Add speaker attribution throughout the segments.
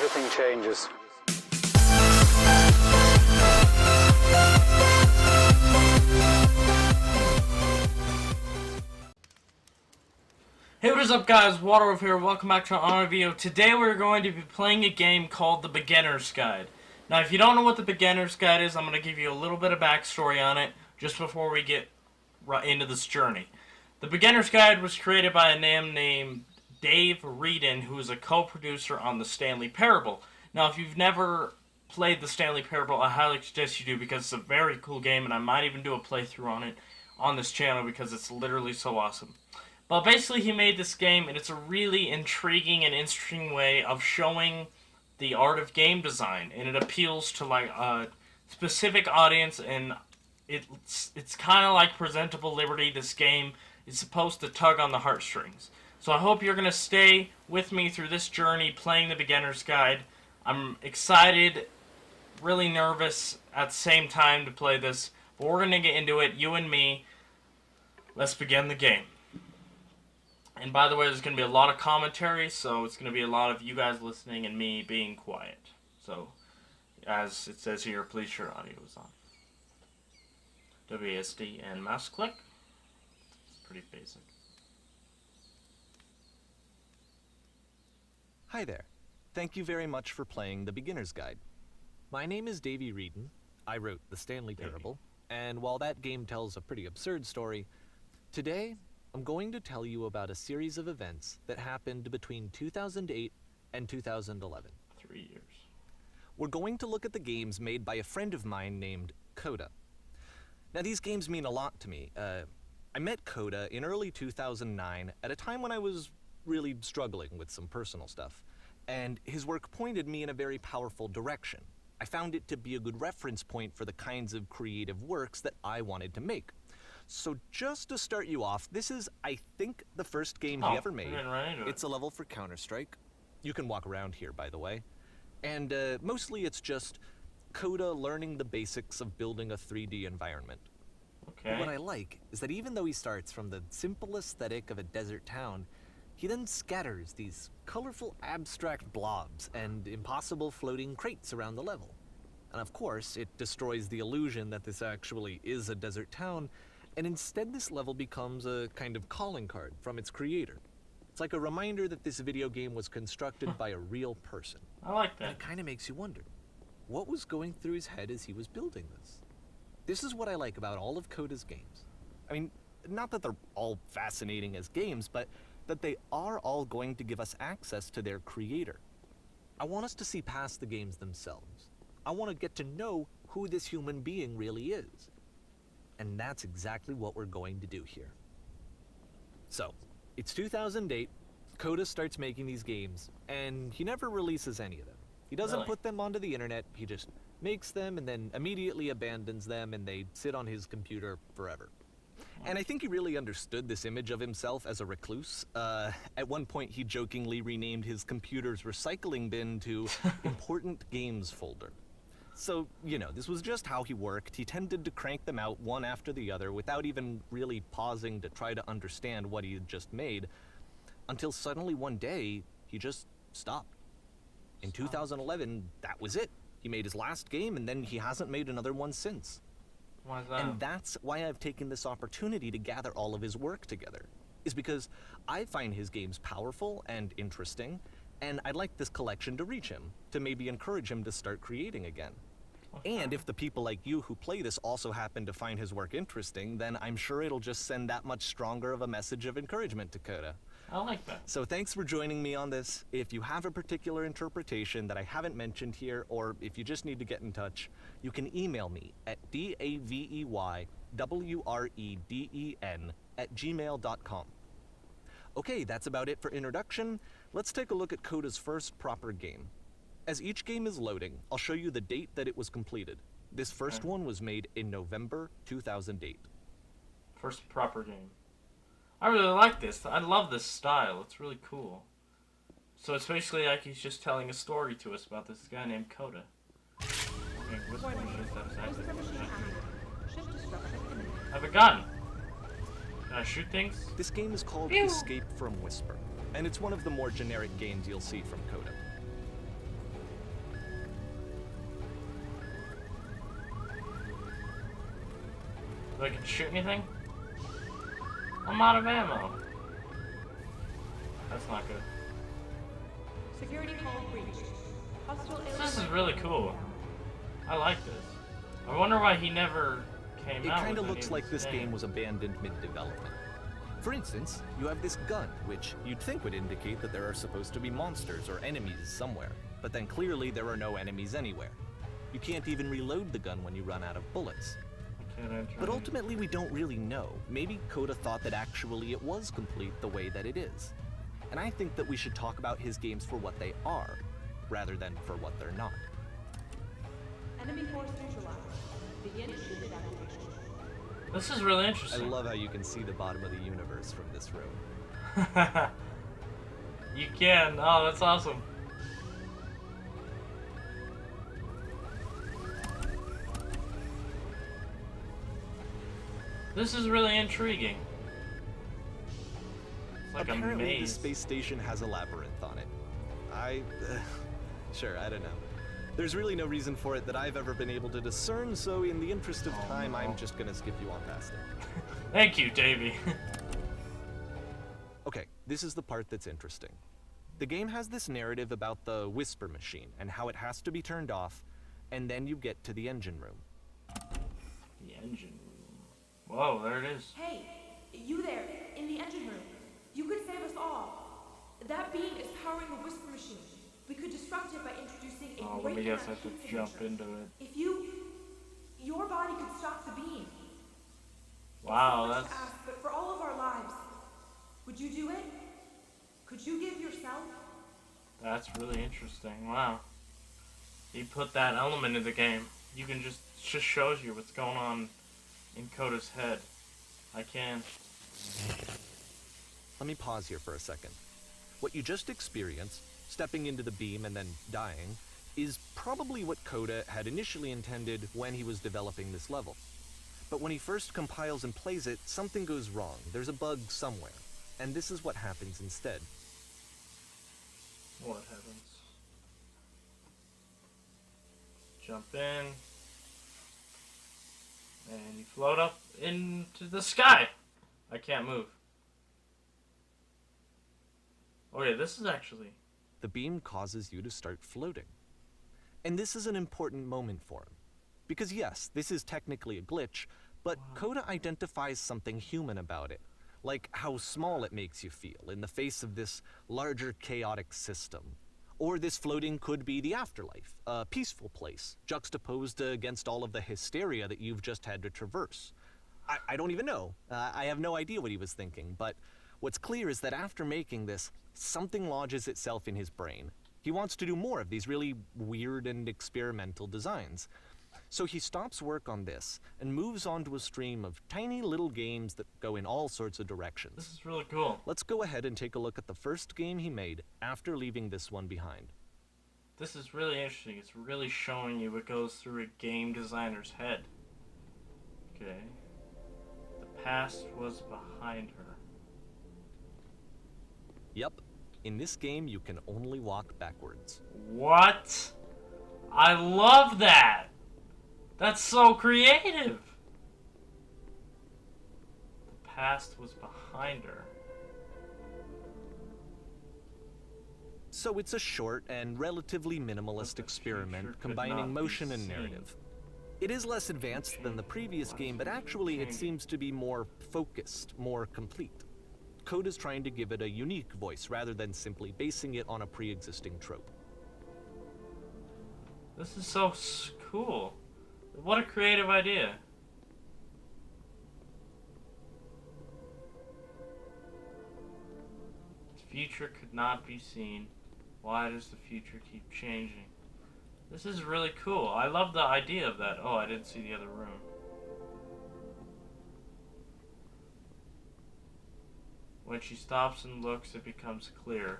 Speaker 1: everything changes.
Speaker 2: Hey, what is up guys, Waterwolf here, welcome back to another video. Today we're going to be playing a game called The Beginner's Guide. Now if you don't know what The Beginner's Guide is, I'm going to give you a little bit of backstory on it, just before we get right into this journey. The Beginner's Guide was created by a man named Dave Reedon, who is a co-producer on the Stanley Parable. Now if you've never played the Stanley Parable, I highly suggest you do, because it's a very cool game, and I might even do a playthrough on it on this channel, because it's literally so awesome. But basically he made this game, and it's a really intriguing and interesting way of showing the art of game design, and it appeals to like a specific audience, and it's kind of like Presentable Liberty. This game is supposed to tug on the heartstrings. So I hope you're going to stay with me through this journey playing the Beginner's Guide. I'm excited, really nervous at the same time to play this, but we're going to get into it, you and me. Let's begin the game. And by the way, there's going to be a lot of commentary, so it's going to be a lot of you guys listening and me being quiet. So, as it says here, please sure audio is on. WASD and mouse click. It's pretty basic.
Speaker 3: Hi there. Thank you very much for playing The Beginner's Guide. My name is Davey Reedon. I wrote The Stanley Parable, and while that game tells a pretty absurd story, today I'm going to tell you about a series of events that happened between 2008 and 2011.
Speaker 2: 3 years.
Speaker 3: We're going to look at the games made by a friend of mine named Coda. Now these games mean a lot to me. I met Coda in early 2009 at a time when I was really struggling with some personal stuff, and his work pointed me in a very powerful direction. I found it to be a good reference point for the kinds of creative works that I wanted to make. So just to start you off, this is, I think, the first game he ever made. It's a level for Counter-Strike. You can walk around here, by the way. And mostly it's just Coda learning the basics of building a 3D environment.
Speaker 2: Okay.
Speaker 3: But what I like is that even though he starts from the simple aesthetic of a desert town, he then scatters these colorful abstract blobs and impossible floating crates around the level. And of course, it destroys the illusion that this actually is a desert town, and instead this level becomes a kind of calling card from its creator. It's like a reminder that this video game was constructed by a real person.
Speaker 2: I like that.
Speaker 3: And it kind of makes you wonder, what was going through his head as he was building this? This is what I like about all of Coda's games. I mean, not that they're all fascinating as games, but that they are all going to give us access to their creator. I want us to see past the games themselves. I want to get to know who this human being really is. And that's exactly what we're going to do here. So, it's 2008, Coda starts making these games, and he never releases any of them. He doesn't put them onto the internet, he just makes them and then immediately abandons them, and they sit on his computer forever. And I think he really understood this image of himself as a recluse. At one point he jokingly renamed his computer's recycling bin to Important Games Folder. So, you know, this was just how he worked. He tended to crank them out one after the other without even really pausing to try to understand what he had just made, until suddenly one day, he just stopped. In 2011, that was it. He made his last game, and then he hasn't made another one since.
Speaker 2: Why is that?
Speaker 3: And that's why I've taken this opportunity to gather all of his work together, is because I find his games powerful and interesting, and I'd like this collection to reach him, to maybe encourage him to start creating again. And if the people like you who play this also happen to find his work interesting, then I'm sure it'll just send that much stronger of a message of encouragement to Coda.
Speaker 2: I like that.
Speaker 3: So thanks for joining me on this. If you have a particular interpretation that I haven't mentioned here, or if you just need to get in touch, you can email me at daveyWreden@gmail.com. Okay, that's about it for introduction. Let's take a look at Coda's first proper game. As each game is loading, I'll show you the date that it was completed. This first one was made in November 2008.
Speaker 2: First proper game. I really like this. I love this style. It's really cool. So it's basically like he's just telling a story to us about this guy named Coda. Okay, which one is that exactly? I have a gun. Can I shoot things?
Speaker 3: This game is called
Speaker 2: Ew.
Speaker 3: Escape from Whisper, and it's one of the more generic games you'll see from Coda.
Speaker 2: I can shoot anything? I'm out of ammo. That's not good.
Speaker 1: Security call breached. Hostile
Speaker 2: This is
Speaker 1: alien
Speaker 2: really cool. I like this. I wonder why he never came
Speaker 3: It
Speaker 2: out
Speaker 3: kind
Speaker 2: with
Speaker 3: of
Speaker 2: any
Speaker 3: looks like this game
Speaker 2: games.
Speaker 3: was abandoned mid-development. For instance, you have this gun, which you'd think would indicate that there are supposed to be monsters or enemies somewhere, but then clearly there are no enemies anywhere. You can't even reload the gun when you run out of bullets.
Speaker 2: I can't enter
Speaker 3: But
Speaker 2: any-
Speaker 3: ultimately, we don't really know. Maybe Coda thought that actually it was complete the way that it is. And I think that we should talk about his games for what they are, rather than for what they're not.
Speaker 1: Enemy force neutralized. Begin shooting application.
Speaker 2: This is really
Speaker 3: I
Speaker 2: interesting.
Speaker 3: love how you can see the bottom of the universe from this room.
Speaker 2: You can. Oh, that's awesome. This is really intriguing. It's like
Speaker 3: Apparently,
Speaker 2: a
Speaker 3: the
Speaker 2: maze.
Speaker 3: space station has a labyrinth on it. Sure, I don't know. There's really no reason for it that I've ever been able to discern, so in the interest of time,
Speaker 2: no.
Speaker 3: I'm just gonna skip you on past it.
Speaker 2: Thank you, Davey.
Speaker 3: Okay, this is the part that's interesting. The game has this narrative about the Whisper Machine and how it has to be turned off, and then you get to the engine room.
Speaker 2: The engine room. Whoa, there it is.
Speaker 1: Hey, you there, in the engine room. You could save us all. That being is powering the Whisper Machine. We could disrupt it by introducing a
Speaker 2: Oh, let
Speaker 1: break
Speaker 2: me
Speaker 1: in
Speaker 2: guess, I
Speaker 1: our
Speaker 2: have to
Speaker 1: heat
Speaker 2: jump
Speaker 1: signature.
Speaker 2: into it.
Speaker 1: If your body could stop the beam.
Speaker 2: Wow,
Speaker 1: It's so much
Speaker 2: that's...
Speaker 1: to ask, but for all of our lives, would you do it? Could you give yourself?
Speaker 2: That's really interesting. Wow. He put that element in the game. You can just shows you what's going on in Coda's head. I can.
Speaker 3: Let me pause here for a second. What you just experienced, stepping into the beam and then dying, is probably what Coda had initially intended when he was developing this level. But when he first compiles and plays it, something goes wrong. There's a bug somewhere. And this is what happens instead.
Speaker 2: What happens? Jump in. And you float up into the sky. I can't move. Oh yeah, this is actually...
Speaker 3: The beam causes you to start floating. And this is an important moment for him. Because yes, this is technically a glitch, but Coda identifies something human about it. Like how small it makes you feel in the face of this larger chaotic system. Or this floating could be the afterlife, a peaceful place, juxtaposed against all of the hysteria that you've just had to traverse. I don't even know. I have no idea what he was thinking, but what's clear is that after making this, something lodges itself in his brain. He wants to do more of these really weird and experimental designs. So he stops work on this and moves on to a stream of tiny little games that go in all sorts of directions.
Speaker 2: This is really cool.
Speaker 3: Let's go ahead and take a look at the first game he made after leaving this one behind.
Speaker 2: This is really interesting. It's really showing you what goes through a game designer's head. Okay. The past was behind her.
Speaker 3: Yep, in this game you can only walk backwards.
Speaker 2: What? I love that! That's so creative! The past was behind her.
Speaker 3: So it's a short and relatively
Speaker 2: But
Speaker 3: minimalist
Speaker 2: the
Speaker 3: experiment
Speaker 2: future could
Speaker 3: combining
Speaker 2: not be
Speaker 3: motion and
Speaker 2: seen.
Speaker 3: narrative. It is less advanced than the previous game, but actually it seems to be more focused, more complete. Coda's trying to give it a unique voice rather than simply basing it on a pre-existing trope.
Speaker 2: This is so cool. What a creative idea. The future could not be seen. Why does the future keep changing? This is really cool. I love the idea of that. Oh, I didn't see the other room. When she stops and looks, it becomes clear.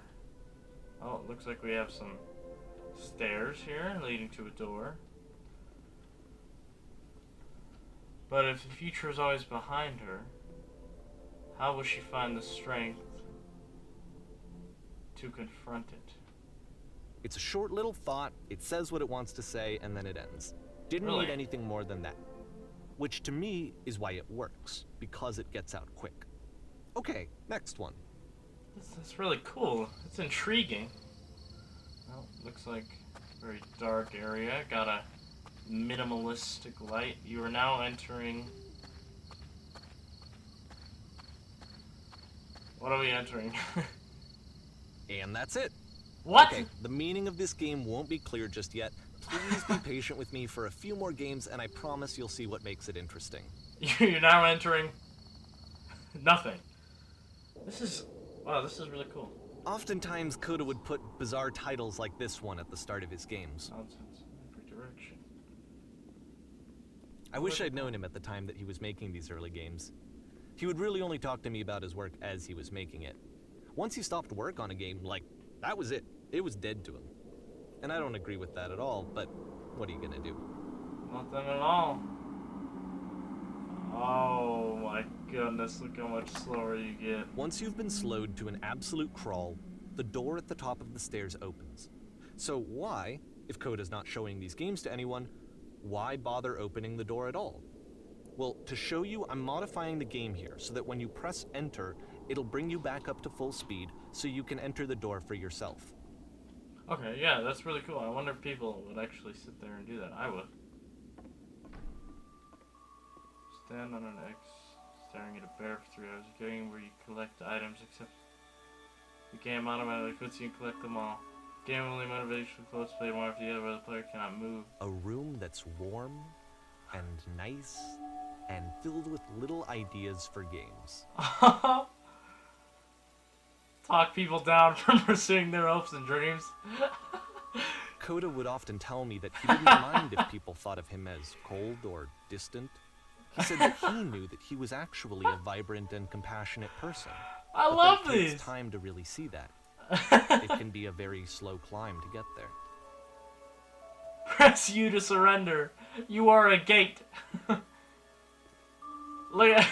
Speaker 2: Oh, it looks like we have some stairs here leading to a door. But if the future is always behind her, how will she find the strength to confront it?
Speaker 3: It's a short little thought, it says what it wants to say, and then it ends. Didn't
Speaker 2: Really?
Speaker 3: need anything more than that. which to me is why it works, because it gets out quick. Okay, next one.
Speaker 2: That's really cool. It's intriguing. Well, looks like a very dark area. Got a minimalistic light. You are now entering... What are we entering?
Speaker 3: And that's it.
Speaker 2: What?
Speaker 3: Okay, the meaning of this game won't be clear just yet. Please be patient with me for a few more games, and I promise you'll see what makes it interesting.
Speaker 2: You're now entering... nothing. This is... Wow, this is really cool.
Speaker 3: Oftentimes, Coda would put bizarre titles like this one at the start of his games.
Speaker 2: Nonsense in every direction.
Speaker 3: I wish I'd known him at the time that he was making these early games. He would really only talk to me about his work as he was making it. Once he stopped work on a game, like, that was it. It was dead to him. And I don't agree with that at all, but what are you gonna do?
Speaker 2: Nothing at all. Oh my goodness, look how much slower you get.
Speaker 3: Once you've been slowed to an absolute crawl, the door at the top of the stairs opens. So why, if Coda's not showing these games to anyone, why bother opening the door at all? Well, to show you, I'm modifying the game here so that when you press enter, it'll bring you back up to full speed so you can enter the door for yourself.
Speaker 2: Okay, yeah, that's really cool. I wonder if people would actually sit there and do that. I would. Stand on an X, staring at a bear for 3 hours. A game where you collect items, except the game automatically puts you and collect them all. Game only motivation for close play more if the other player cannot move.
Speaker 3: A room that's warm and nice and filled with little ideas for games.
Speaker 2: Talk people down from pursuing their hopes and dreams.
Speaker 3: Coda would often tell me that he didn't mind if people thought of him as cold or distant. He said that he knew that he was actually a vibrant and compassionate person.
Speaker 2: I
Speaker 3: But
Speaker 2: love
Speaker 3: that
Speaker 2: these.
Speaker 3: takes time to really see that. It can be a very slow climb to get there.
Speaker 2: Press U to surrender. You are a gate. Look at...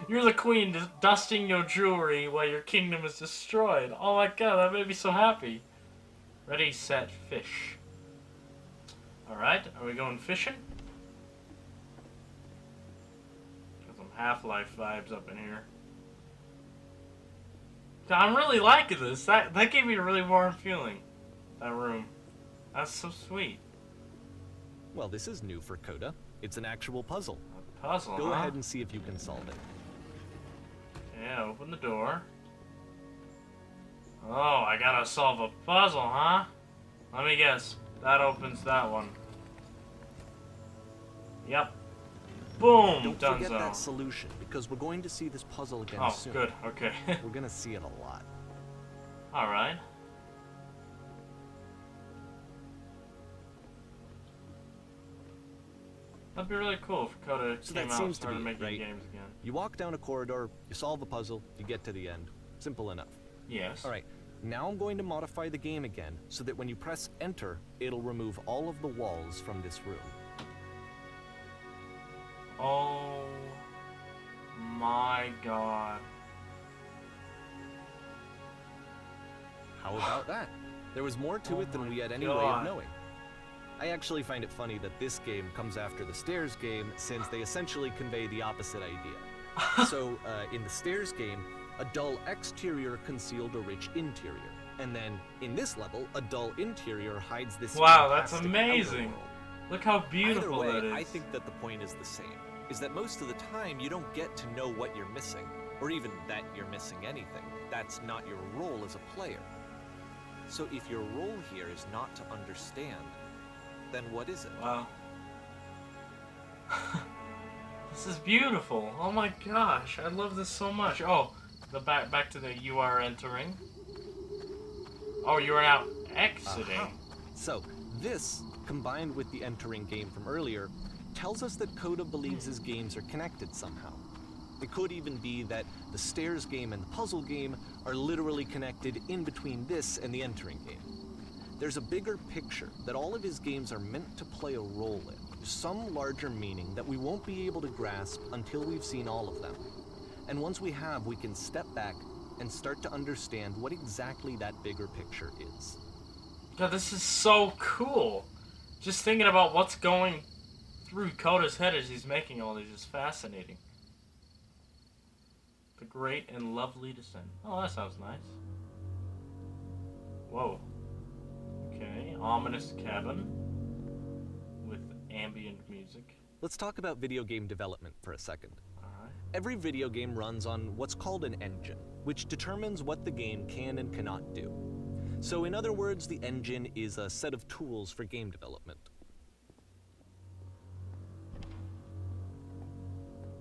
Speaker 2: You're the queen just dusting your jewelry while your kingdom is destroyed. Oh my god, that made me so happy. Ready, set, fish. Alright, are we going fishing? Got some Half-Life vibes up in here. I'm really liking this. That gave me a really warm feeling. That room. That's so sweet.
Speaker 3: Well, this is new for Coda. It's an actual puzzle.
Speaker 2: A puzzle,
Speaker 3: Go
Speaker 2: huh?
Speaker 3: ahead and see if you can solve it.
Speaker 2: Yeah, open the door. Oh, I gotta solve a puzzle, huh? Let me guess. That opens that one. Yep. Boom!
Speaker 3: Don't forget
Speaker 2: Donezo.
Speaker 3: that solution, because we're going to see this puzzle again
Speaker 2: Oh,
Speaker 3: soon.
Speaker 2: good. Okay.
Speaker 3: We're gonna see it a lot.
Speaker 2: Alright. That'd be really cool if Coda
Speaker 3: So
Speaker 2: came
Speaker 3: that
Speaker 2: out and
Speaker 3: seems to
Speaker 2: started
Speaker 3: be it,
Speaker 2: making
Speaker 3: right?
Speaker 2: games again.
Speaker 3: You walk down a corridor, you solve a puzzle, you get to the end. Simple enough.
Speaker 2: Yes.
Speaker 3: Alright, now I'm going to modify the game again, so that when you press enter, it'll remove all of the walls from this room.
Speaker 2: Oh my god.
Speaker 3: How about that? There was more to
Speaker 2: Oh
Speaker 3: it than
Speaker 2: my
Speaker 3: we had any way
Speaker 2: God.
Speaker 3: of knowing. I actually find it funny that this game comes after the Stairs game, since they essentially convey the opposite idea. So, in the Stairs game, a dull exterior concealed a rich interior. And then, in this level, a dull interior hides this
Speaker 2: Wow, that's
Speaker 3: fantastic outer
Speaker 2: amazing.
Speaker 3: world.
Speaker 2: Look how beautiful
Speaker 3: Either way,
Speaker 2: that is.
Speaker 3: I think that the point is the same. Is that most of the time you don't get to know what you're missing, or even that you're missing anything. That's not your role as a player. So if your role here is not to understand, then what is it?
Speaker 2: Wow. This is beautiful. Oh my gosh, I love this so much. Oh, the back to the you are entering. Oh, you are now exiting.
Speaker 3: Uh-huh. So, this, combined with the entering game from earlier, tells us that Coda believes his games are connected somehow. It could even be that the Stairs game and the puzzle game are literally connected in between this and the entering game. There's a bigger picture that all of his games are meant to play a role in, some larger meaning that we won't be able to grasp until we've seen all of them. And once we have, we can step back and start to understand what exactly that bigger picture is.
Speaker 2: God, this is so cool. Just thinking about what's going through Coda's head as he's making all these is fascinating. The great and lovely descent. Oh, that sounds nice. Whoa. Okay, ominous cabin with ambient music.
Speaker 3: Let's talk about video game development for a second.
Speaker 2: Alright.
Speaker 3: Every video game runs on what's called an engine, which determines what the game can and cannot do. So in other words, the engine is a set of tools for game development.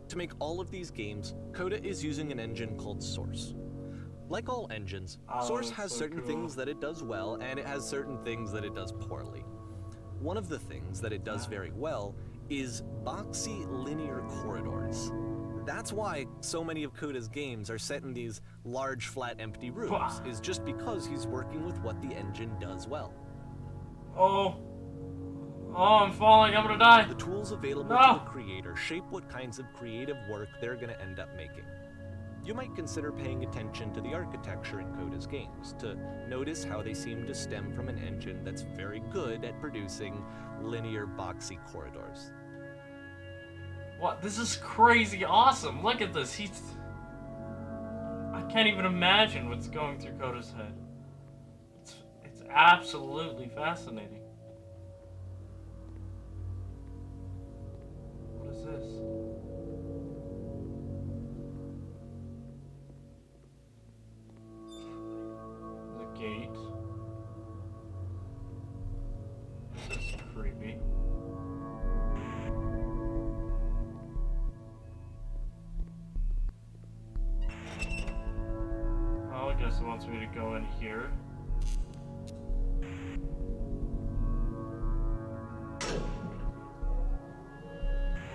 Speaker 3: To make all of these games, Coda is using an engine called Source. Like all engines,
Speaker 2: Oh,
Speaker 3: Source
Speaker 2: that's
Speaker 3: has
Speaker 2: so
Speaker 3: certain
Speaker 2: cool.
Speaker 3: things that it does well, and it has certain things that it does poorly. One of the things that it does very well is boxy linear corridors. That's why so many of Coda's games are set in these large, flat, empty rooms, is just because he's working with what the engine does well.
Speaker 2: Oh. Oh, I'm falling. I'm gonna die.
Speaker 3: The tools available
Speaker 2: No.
Speaker 3: to the creator shape what kinds of creative work they're going to end up making. You might consider paying attention to the architecture in Coda's games, to notice how they seem to stem from an engine that's very good at producing linear, boxy corridors.
Speaker 2: What? This is crazy awesome. Look at this. I can't even imagine what's going through Coda's head. It's absolutely fascinating. What is this? The gate. This is creepy. Oh, I guess it wants me to go in here.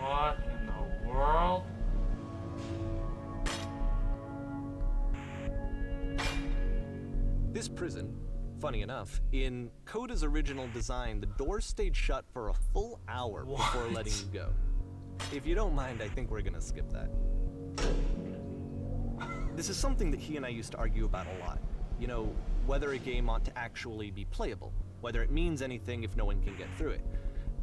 Speaker 2: What in the world?
Speaker 3: This prison, funny enough, in Coda's original design, the doors stayed shut for a full hour before
Speaker 2: What?
Speaker 3: letting you go. If you don't mind, I think we're gonna skip that. This is something that he and I used to argue about a lot. You know, whether a game ought to actually be playable, whether it means anything if no one can get through it.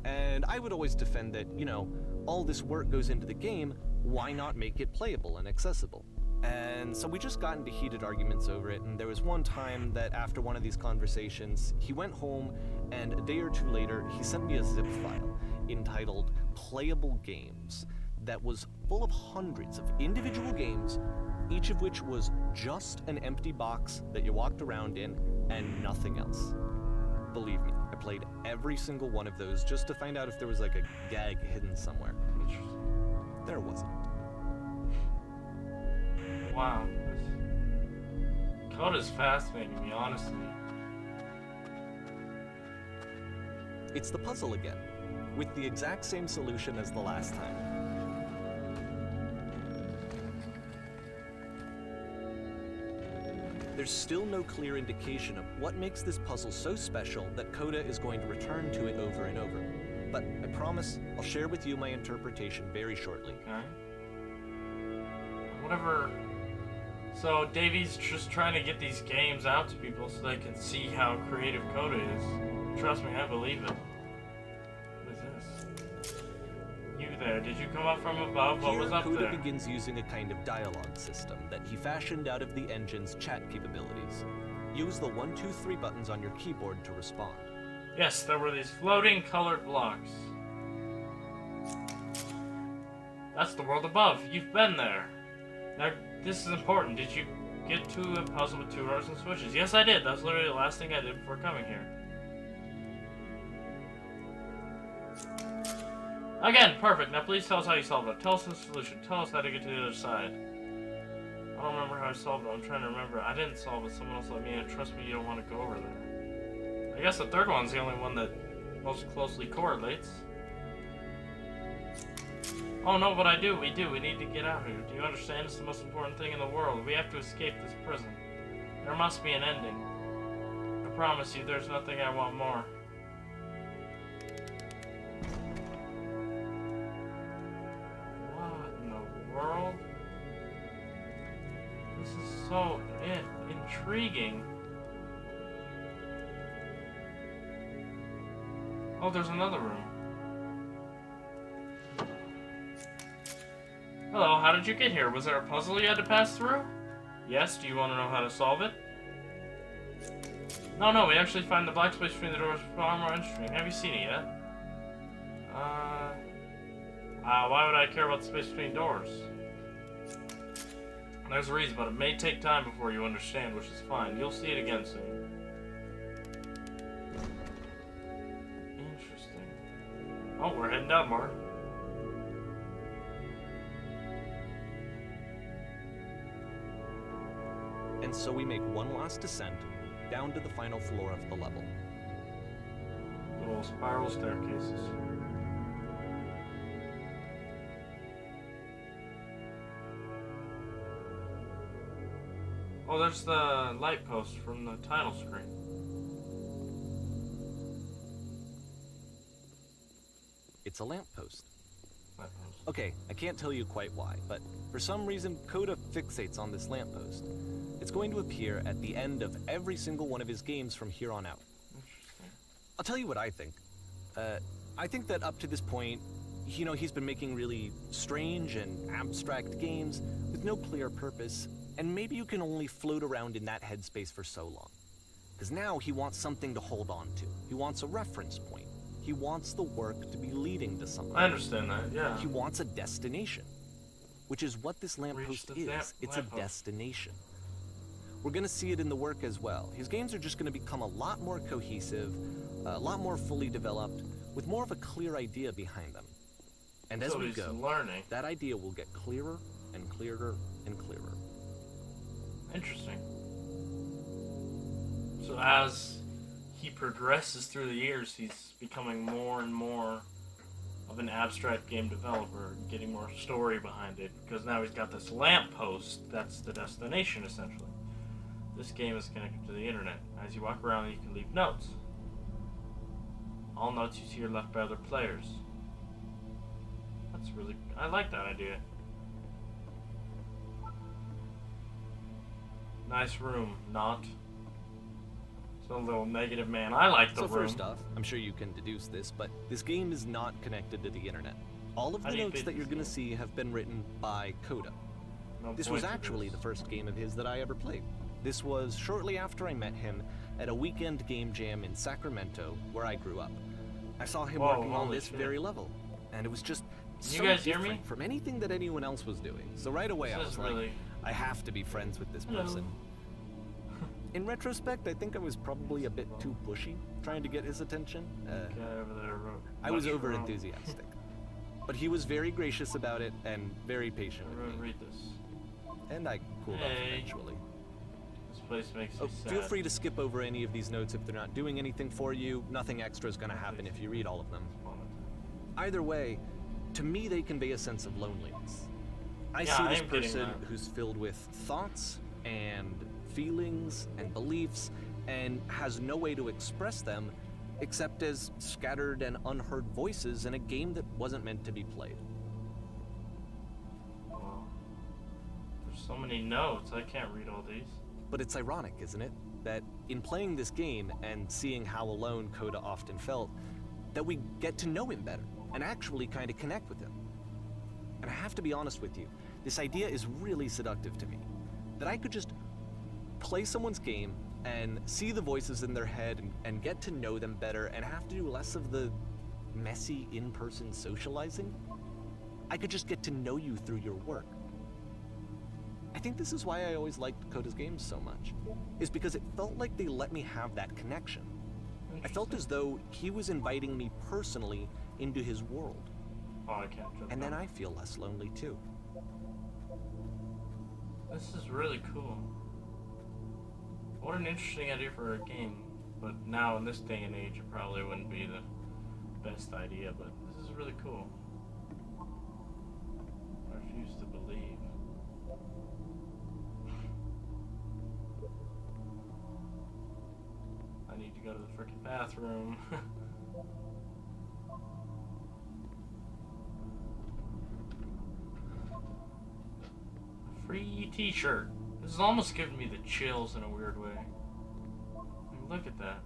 Speaker 3: And I would always defend that, you know, all this work goes into the game, why not make it playable and accessible? And so we just got into heated arguments over it, and there was one time that after one of these conversations, he went home, and a day or two later, he sent me a zip file entitled Playable Games that was full of hundreds of individual games, each of which was just an empty box that you walked around in and nothing else. Believe me, I played every single one of those just to find out if there was like a gag hidden somewhere. There wasn't.
Speaker 2: Wow. This code is fascinating me, honestly.
Speaker 3: It's the puzzle again, with the exact same solution as the last time. There's still no clear indication of what makes this puzzle so special that Coda is going to return to it over and over. But I promise I'll share with you my interpretation very shortly.
Speaker 2: Okay. Whatever. So Davy's just trying to get these games out to people so they can see how creative Coda is. Trust me, I believe it. What is this? You there? Did you come up from above? What was up
Speaker 3: Coda
Speaker 2: there?
Speaker 3: begins using a kind of dialogue system that he fashioned out of the engine's chat capabilities. Use the 1, 2, 3 buttons on your keyboard to respond.
Speaker 2: Yes, there were these floating colored blocks. That's the world above. You've been there. Now, this is important. Did you get to a puzzle with 2 rows and switches? Yes, I did. That's literally the last thing I did before coming here. Again, perfect. Now please tell us how you solved it. Tell us the solution. Tell us how to get to the other side. I don't remember how I solved it. I'm trying to remember. I didn't solve it. Someone else let me in. Trust me, you don't want to go over there. I guess the third one's the only one that most closely correlates. Oh no, but I do. We do. We need to get out here. Do you understand? It's the most important thing in the world. We have to escape this prison. There must be an ending. I promise you, there's nothing I want more. What in the world? This is so intriguing. Oh, there's another room. Hello, how did you get here? Was there a puzzle you had to pass through? Yes, do you want to know how to solve it? No, we actually find the black space between the doors far more interesting. Have you seen it yet? Why would I care about the space between doors? There's a reason, but it may take time before you understand, which is fine. You'll see it again soon. Interesting. Oh, we're heading down, Mark.
Speaker 3: And so we make one last descent down to the final floor of the level.
Speaker 2: Little spiral staircases. Oh, there's the light post from the title screen.
Speaker 3: It's a lamppost.
Speaker 2: Light post.
Speaker 3: Okay, I can't tell you quite why, but for some reason, Coda fixates on this lamppost. It's going to appear at the end of every single one of his games from here on out.
Speaker 2: Interesting.
Speaker 3: I'll tell you what I think. I think that up to this point, he's been making really strange and abstract games with no clear purpose, and maybe you can only float around in that headspace for so long. Because now he wants something to hold on to. He wants a reference point. He wants the work to be leading to something.
Speaker 2: I understand that, yeah.
Speaker 3: He wants a destination, which is what this lamppost is. It's a destination. We're going to see it in the work as well. His games are just going to become a lot more cohesive, a lot more fully developed, with more of a clear idea behind them. And as we go,
Speaker 2: learning.
Speaker 3: that idea will get clearer and clearer and clearer.
Speaker 2: Interesting. So as he progresses through the years, he's becoming more and more of an abstract game developer, getting more story behind it, because now he's got this lamppost that's the destination, essentially. This game is connected to the internet. As you walk around, you can leave notes. All notes you see are left by other players. That's really... I like that idea. Nice room, not. Some little negative man. I like the room.
Speaker 3: So first off, I'm sure you can deduce this, but this game is not connected to the internet. All of the notes that you're going to see have been written by Coda. This was actually the first game of his that I ever played. This was shortly after I met him at a weekend game jam in Sacramento, where I grew up. I saw him working on this very level, and it was just so different from anything that anyone else was doing. So right away I was like, I have to be friends with this person. In retrospect, I think I was probably a bit too pushy, trying to get his attention. I was over-enthusiastic. But he was very gracious about it, and very patient with me.
Speaker 2: Read this.
Speaker 3: And I cooled off eventually.
Speaker 2: This place makes me sad.
Speaker 3: Feel free to skip over any of these notes if they're not doing anything for you. Nothing extra is going to happen if you read all of them. Either way, to me they convey a sense of loneliness. I see this person who's filled with thoughts and feelings and beliefs and has no way to express them except as scattered and unheard voices in a game that wasn't meant to be played.
Speaker 2: Wow. There's so many notes, I can't read all these.
Speaker 3: But it's ironic, isn't it? That in playing this game and seeing how alone Coda often felt, that we get to know him better and actually kind of connect with him. And I have to be honest with you, this idea is really seductive to me. That I could just play someone's game and see the voices in their head and get to know them better and have to do less of the messy in-person socializing. I could just get to know you through your work. I think this is why I always liked Coda's games so much, is because it felt like they let me have that connection. I felt as though he was inviting me personally into his world.
Speaker 2: Oh, I can't jump.
Speaker 3: And then I feel less lonely too.
Speaker 2: This is really cool. What an interesting idea for a game, but now in this day and age it probably wouldn't be the best idea, but this is really cool. I refuse to believe. I need to go to the frickin' bathroom. Free t-shirt. This is almost giving me the chills in a weird way. I mean, look at that.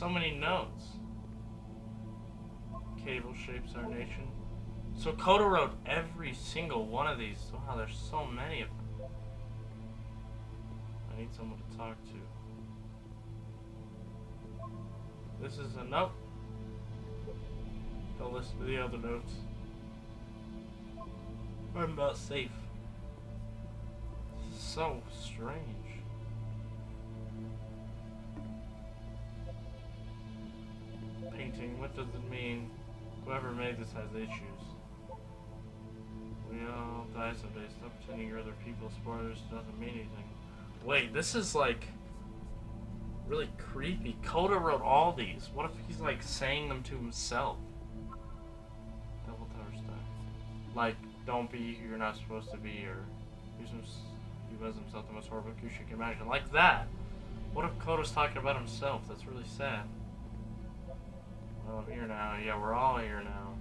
Speaker 2: so many notes. Cable shapes our nation. So Coda wrote every single one of these. Wow, there's so many of them. I need someone to talk to. This is a note. Don't listen to the other notes. I'm not safe. This is so strange. Painting, what does it mean? Whoever made this has issues. We all die someday. Stop pretending you're other people. Spoilers doesn't mean anything. Wait, this is like really creepy. Coda wrote all these. What if he's like saying them to himself? Double Tower style. Like, don't be who you're not supposed to be, or he was himself the most horrible creature you can imagine. Like that. What if Coda's talking about himself? That's really sad. Well, I'm here now. Yeah, we're all here now.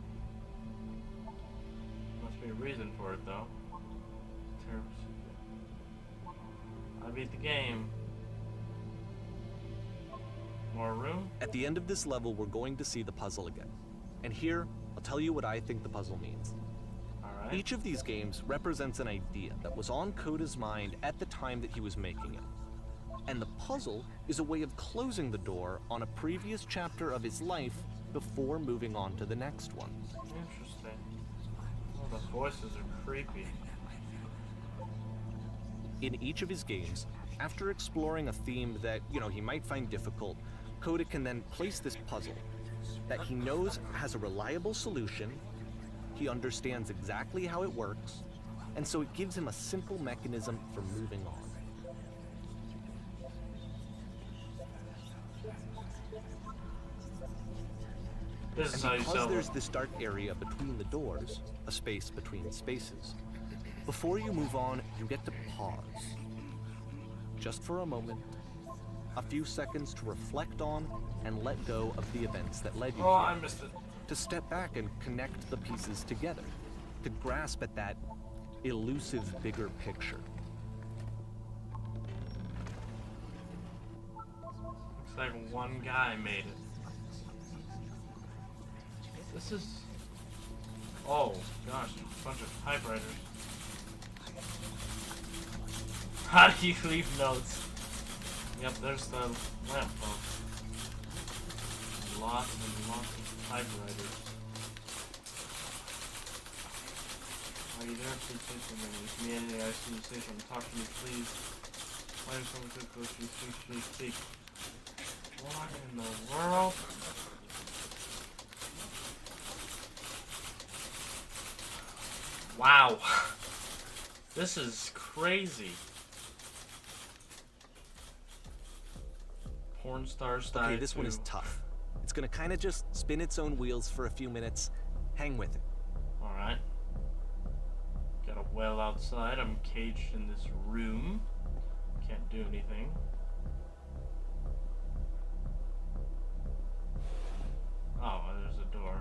Speaker 2: Must be a reason for it, though. Terrible secret. I beat the game. More room?
Speaker 3: At the end of this level, we're going to see the puzzle again. And here, I'll tell you what I think the puzzle means.
Speaker 2: Alright.
Speaker 3: Each of these games represents an idea that was on Coda's mind at the time that he was making it. And the puzzle is a way of closing the door on a previous chapter of his life before moving on to the next one.
Speaker 2: Interesting. Oh, the voices are creepy.
Speaker 3: In each of his games, after exploring a theme that, he might find difficult, Coda can then place this puzzle that he knows has a reliable solution, he understands exactly how it works, and so it gives him a simple mechanism for moving on.
Speaker 2: This is
Speaker 3: And
Speaker 2: how you
Speaker 3: because
Speaker 2: sell
Speaker 3: there's
Speaker 2: it.
Speaker 3: this dark area between the doors, a space between spaces, before you move on, you get to pause. Just for a moment, a few seconds to reflect on and let go of the events that led you
Speaker 2: Oh,
Speaker 3: here.
Speaker 2: I missed it.
Speaker 3: To step back and connect the pieces together, to grasp at that elusive bigger picture.
Speaker 2: Looks like one guy made it. This is... Oh, gosh, a bunch of typewriters. How do you leave notes? Yep, there's the lamp post. Lots and lots of typewriters. Are you there? Please say something. It's me, Andy. I see you say something. Talk to me, please. Why is someone so close to you? Speak. What in the world? Wow. This is crazy. Porn stars die
Speaker 3: Okay, this one is
Speaker 2: too.
Speaker 3: tough. It's gonna kind of just spin its own wheels for a few minutes. Hang with it.
Speaker 2: Alright. Got a well outside. I'm caged in this room. Can't do anything. Oh, there's a door.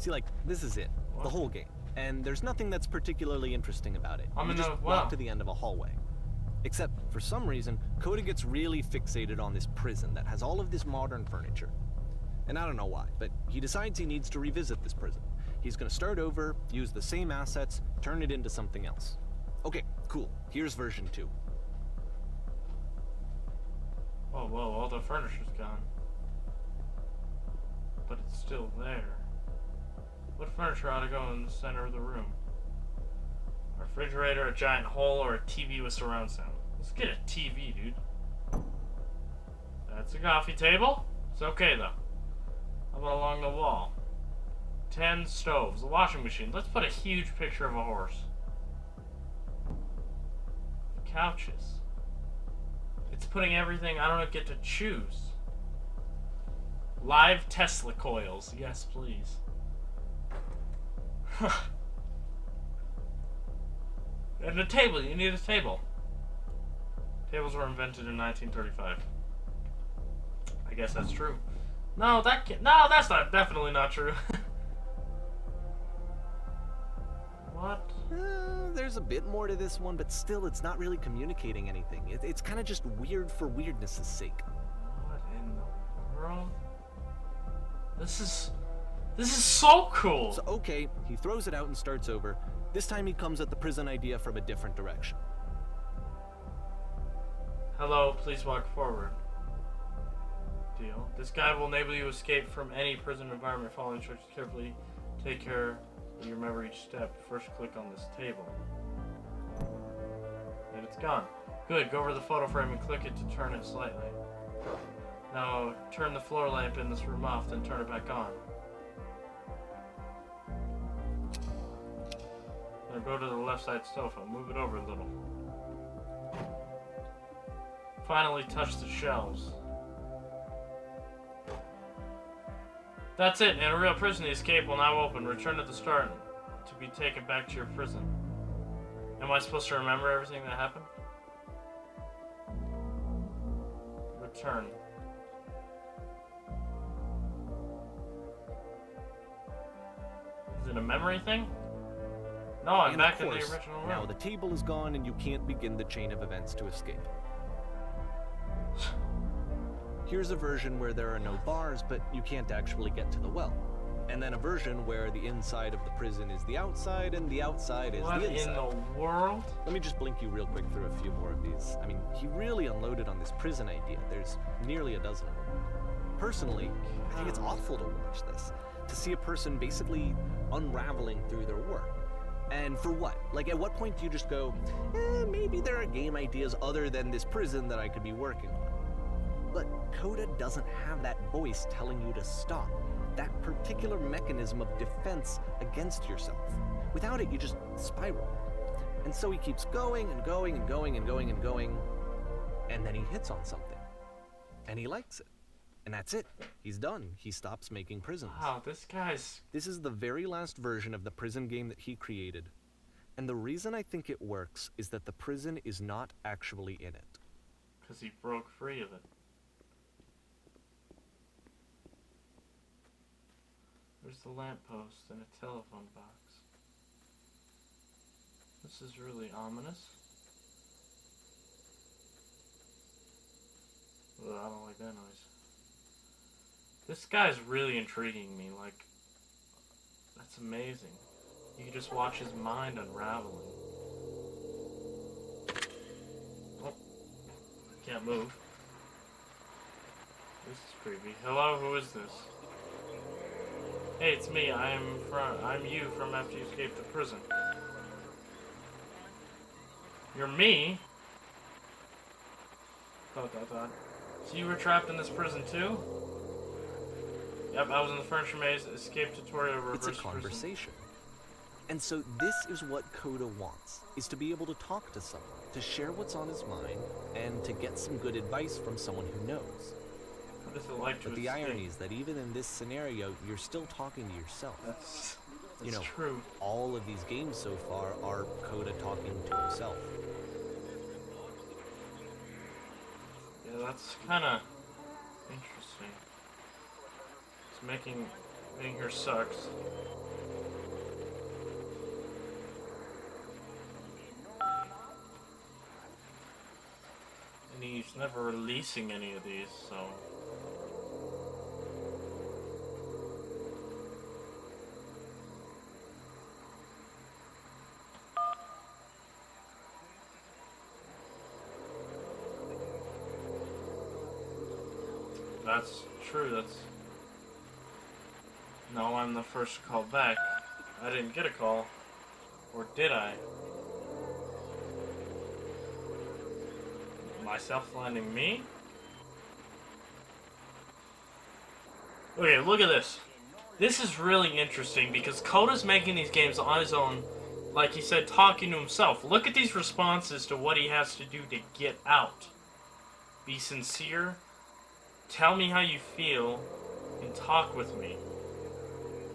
Speaker 3: See, like, this is it. The whole game. And there's nothing that's particularly interesting about it.
Speaker 2: I'm
Speaker 3: You
Speaker 2: in
Speaker 3: just
Speaker 2: the-
Speaker 3: walk
Speaker 2: wow.
Speaker 3: to the end of a hallway. Except, for some reason, Coda gets really fixated on this prison that has all of this modern furniture. And I don't know why, but he decides he needs to revisit this prison. He's gonna start over, use the same assets, turn it into something else. Okay, cool. Here's version 2.
Speaker 2: Oh, whoa, all the furniture's gone. But it's still there. What furniture ought to go in the center of the room? A refrigerator, a giant hole, or a TV with surround sound? Let's get a TV, dude. That's a coffee table. It's okay, though. How about along the wall? 10 stoves, a washing machine. Let's put a huge picture of a horse. Couches. It's putting everything I don't get to choose. Live Tesla coils. Yes, please. And a table. You need a table. Tables were invented in 1935. I guess that's true. No, that's not definitely not true. What?
Speaker 3: There's a bit more to this one, but still, it's not really communicating anything. It's kind of just weird for weirdness' sake.
Speaker 2: What in the world? This is so cool.
Speaker 3: So, okay, he throws it out and starts over. This time he comes at the prison idea from a different direction.
Speaker 2: Hello, please walk forward. Deal. This guide will enable you to escape from any prison environment. Follow instructions carefully. Take care that you remember each step. First click on this table. And it's gone. Good, go over the photo frame and click it to turn it slightly. Now turn the floor lamp in this room off, then turn it back on. Now go to the left side sofa, move it over a little. Finally touch the shelves. That's it. In a real prison, the escape will now open. Return to the start to be taken back to your prison. Am I supposed to remember everything that happened? Return. Is it a memory thing? No, I'm back in the original room.
Speaker 3: Now the table is gone and you can't begin the chain of events to escape. Here's a version where there are no bars, but you can't actually get to the well. And then a version where the inside of the prison is the outside, and the outside is the inside.
Speaker 2: What in the world?
Speaker 3: Let me just blink you real quick through a few more of these. I mean, he really unloaded on this prison idea. There's nearly a dozen of them. Personally, I think it's awful to watch this. To see a person basically unraveling through their work. And for what? Like, at what point do you just go, maybe there are game ideas other than this prison that I could be working on? But Coda doesn't have that voice telling you to stop. That particular mechanism of defense against yourself. Without it, you just spiral. And so he keeps going and going and going and going and going. And then he hits on something. And he likes it. And that's it. He's done. He stops making prisons.
Speaker 2: Wow, this guy's...
Speaker 3: This is the very last version of the prison game that he created. And the reason I think it works is that the prison is not actually in it.
Speaker 2: Because he broke free of it. There's the lamppost and a telephone box. This is really ominous. Ugh, I don't like that noise. This guy's really intriguing me, like, that's amazing. You can just watch his mind unraveling. Oh, can't move. This is creepy. Hello, who is this? Hey, it's me. I'm you from after you escaped the prison. You're me? Dot. So you were trapped in this prison too? Yep, I was in the furniture maze, escape tutorial, reverse
Speaker 3: It's a conversation. And so this is what Coda wants, is to be able to talk to someone, to share what's on his mind, and to get some good advice from someone who knows.
Speaker 2: What is it like to
Speaker 3: But the
Speaker 2: escape?
Speaker 3: irony is that even in this scenario, you're still talking to yourself.
Speaker 2: That's
Speaker 3: You know,
Speaker 2: true.
Speaker 3: all of these games so far are Coda talking to himself.
Speaker 2: Yeah, that's kind of interesting. It's being here sucks. And he's never releasing any of these, so... That's true, that's... No, I'm the first call back. I didn't get a call. Or did I? Myself landing me? Okay, look at this. This is really interesting because Coda's making these games on his own, like he said, talking to himself. Look at these responses to what he has to do to get out. Be sincere. Tell me how you feel, and talk with me.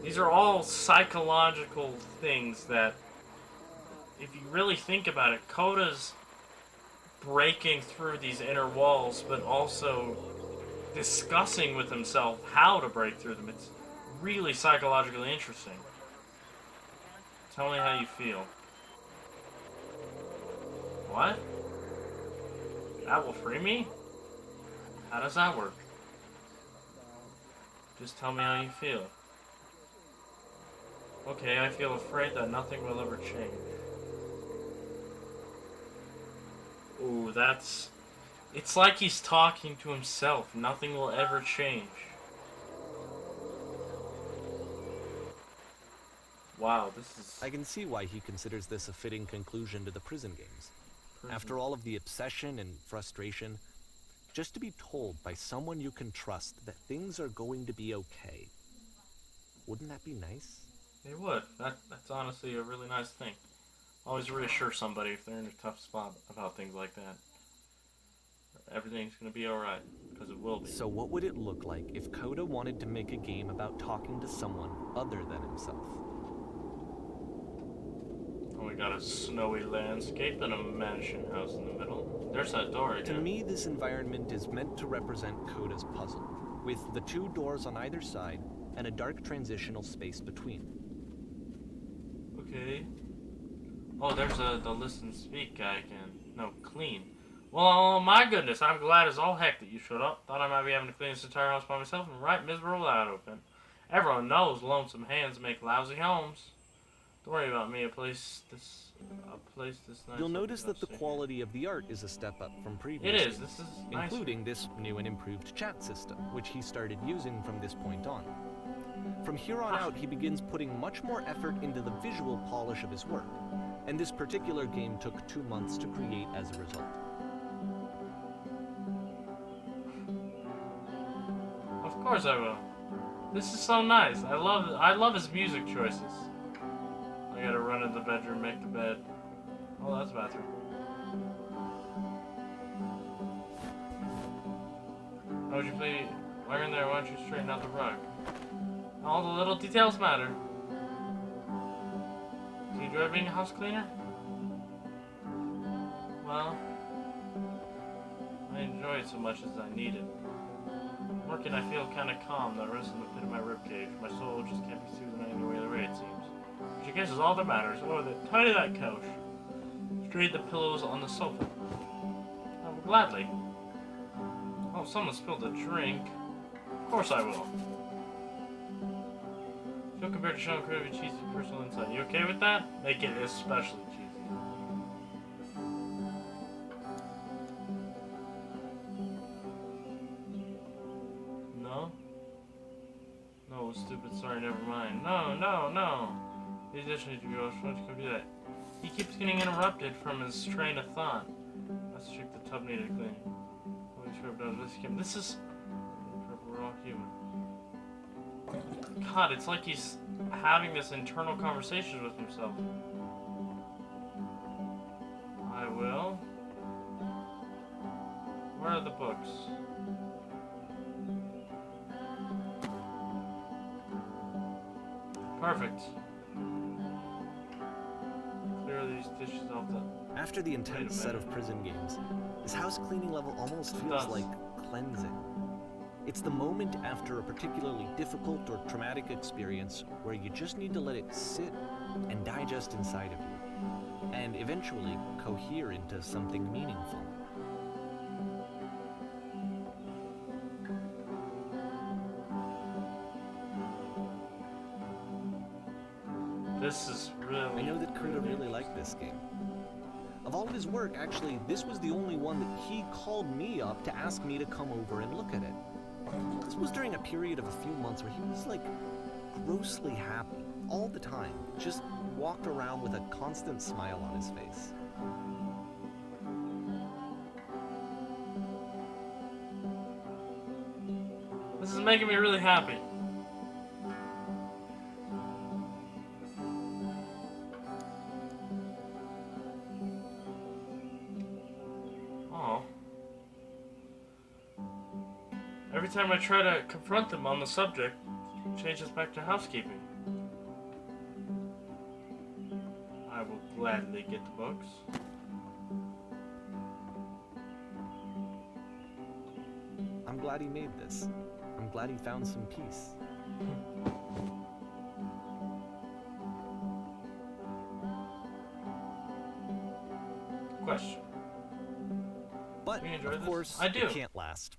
Speaker 2: These are all psychological things that if you really think about it, Koda's breaking through these inner walls, but also discussing with himself how to break through them. It's really psychologically interesting. Tell me how you feel. What? That will free me? How does that work? Just tell me how you feel. Okay, I feel afraid that nothing will ever change. Ooh, that's... It's like he's talking to himself. Nothing will ever change. Wow, this is...
Speaker 3: I can see why he considers this a fitting conclusion to the prison games. After all of the obsession and frustration, just to be told by someone you can trust that things are going to be okay. Wouldn't that be nice?
Speaker 2: It would. That's honestly a really nice thing. Always reassure somebody if they're in a tough spot about things like that. Everything's gonna be alright, because it will be.
Speaker 3: So what would it look like if Koda wanted to make a game about talking to someone other than himself?
Speaker 2: Oh, we got a snowy landscape and a mansion house in the middle. There's that door again.
Speaker 3: To me, this environment is meant to represent Koda's puzzle, with the two doors on either side and a dark transitional space between.
Speaker 2: Okay. Oh, there's the listen speak guy again. No, clean. Well, oh my goodness, I'm glad as all heck that you showed up. Thought I might be having to clean this entire house by myself and right miserable without open. Everyone knows lonesome hands make lousy homes. Don't worry about me, a place this nice.
Speaker 3: You'll notice that the quality of the art is a step up from previous
Speaker 2: It is,
Speaker 3: games,
Speaker 2: this is nice.
Speaker 3: including this new and improved chat system, which he started using from this point on. From here on out, he begins putting much more effort into the visual polish of his work, and this particular game took 2 months to create as a result.
Speaker 2: Of course I will. This is so nice. I love his music choices. I gotta run in the bedroom, make the bed. Oh, that's a bathroom. Oh, would you please, while you're in there, why don't you straighten out the rug? All the little details matter. Do you enjoy being a house cleaner? Well, I enjoy it so much as I need it. Working, I feel kind of calm that rests in the pit of my ribcage. My soul just can't be soothed in any other way, it seems. Which I guess is all that matters. Oh, tidy that couch. Straighten the pillows on the sofa. Oh, gladly. Oh, someone spilled a drink. Of course I will. Feel compared to Sean Kirby cheesy personal insight. You okay with that? Make it especially cheesy. No? No, stupid, sorry, never mind. No. The addition needs to go. Why don't you come do that? He keeps getting interrupted from his train of thought. Let's check the tub needed cleaning. This is... We're all human. God, it's like he's having this internal conversation with himself. I will. Where are the books? Perfect. Clear these dishes off the...
Speaker 3: After the intense set of prison games, this house cleaning level almost feels like cleansing. It's the moment after a particularly difficult or traumatic experience where you just need to let it sit and digest inside of you, and eventually cohere into something meaningful.
Speaker 2: This is really...
Speaker 3: I know that Koda really liked this game. Of all of his work, actually, this was the only one that he called me up to ask me to come over and look at it. This was during a period of a few months where he was, like, grossly happy, all the time. Just walked around with a constant smile on his face.
Speaker 2: This is making me really happy. Oh. Every time I try to confront them on the subject, it changes back to housekeeping. I will gladly get the books.
Speaker 3: I'm glad he made this. I'm glad he found some peace.
Speaker 2: Question.
Speaker 3: But,
Speaker 2: You enjoy
Speaker 3: of
Speaker 2: this?
Speaker 3: course,
Speaker 2: I do.
Speaker 3: it can't last.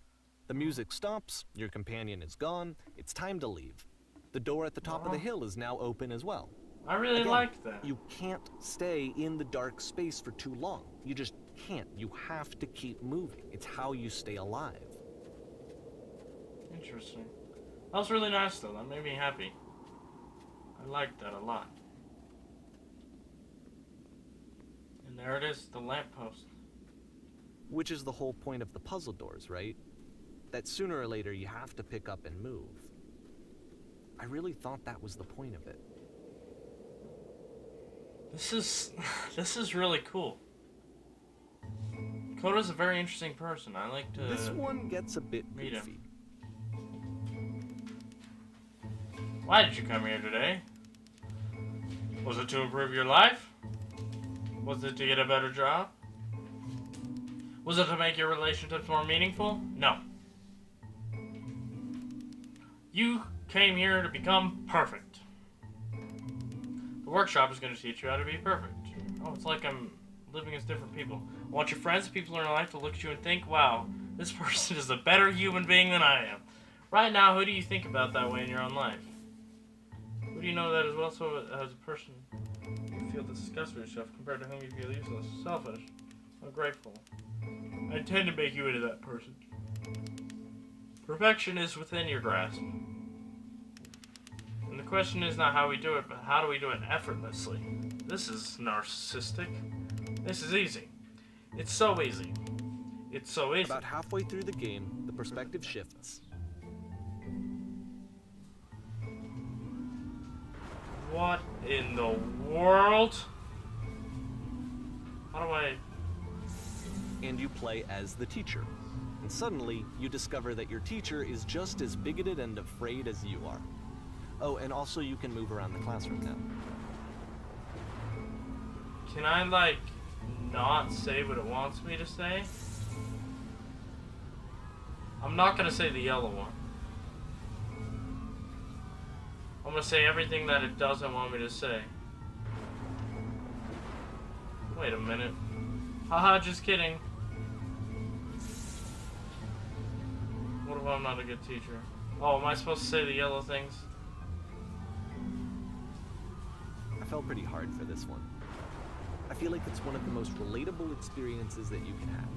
Speaker 3: The music stops, your companion is gone, it's time to leave. The door at the top of the hill is now open as well.
Speaker 2: I really
Speaker 3: Again,
Speaker 2: liked that.
Speaker 3: You can't stay in the dark space for too long. You just can't. You have to keep moving. It's how you stay alive.
Speaker 2: Interesting. That was really nice though. That made me happy. I liked that a lot. And there it is, the lamppost.
Speaker 3: Which is the whole point of the puzzle doors, right? That sooner or later you have to pick up and move. I really thought that was the point of it.
Speaker 2: This is really cool. Coda's a very interesting person. I like to
Speaker 3: This one gets a bit
Speaker 2: meet him.
Speaker 3: goofy.
Speaker 2: Why did you come here today? Was it to improve your life? Was it to get a better job? Was it to make your relationships more meaningful? No. You came here to become perfect. The workshop is going to teach you how to be perfect. Oh, it's like I'm living as different people. I want your friends, people in your life, to look at you and think, wow, this person is a better human being than I am. Right now, who do you think about that way in your own life? Who do you know that is also as a person you feel disgust for yourself compared to whom you feel useless, selfish, ungrateful? I intend to make you into that person. Perfection is within your grasp. And the question is not how we do it, but how do we do it effortlessly? This is narcissistic. This is easy. It's so easy. It's so easy.
Speaker 3: About halfway through the game, the perspective shifts.
Speaker 2: What in the world? How do I...
Speaker 3: And you play as the teacher. And suddenly, you discover that your teacher is just as bigoted and afraid as you are. Oh, and also you can move around the classroom now.
Speaker 2: Can I, like, not say what it wants me to say? I'm not gonna say the yellow one. I'm gonna say everything that it doesn't want me to say. Wait a minute. Haha, just kidding. What if I'm not a good teacher? Oh, am I supposed to say the yellow things?
Speaker 3: I felt pretty hard for this one. I feel like it's one of the most relatable experiences that you can have.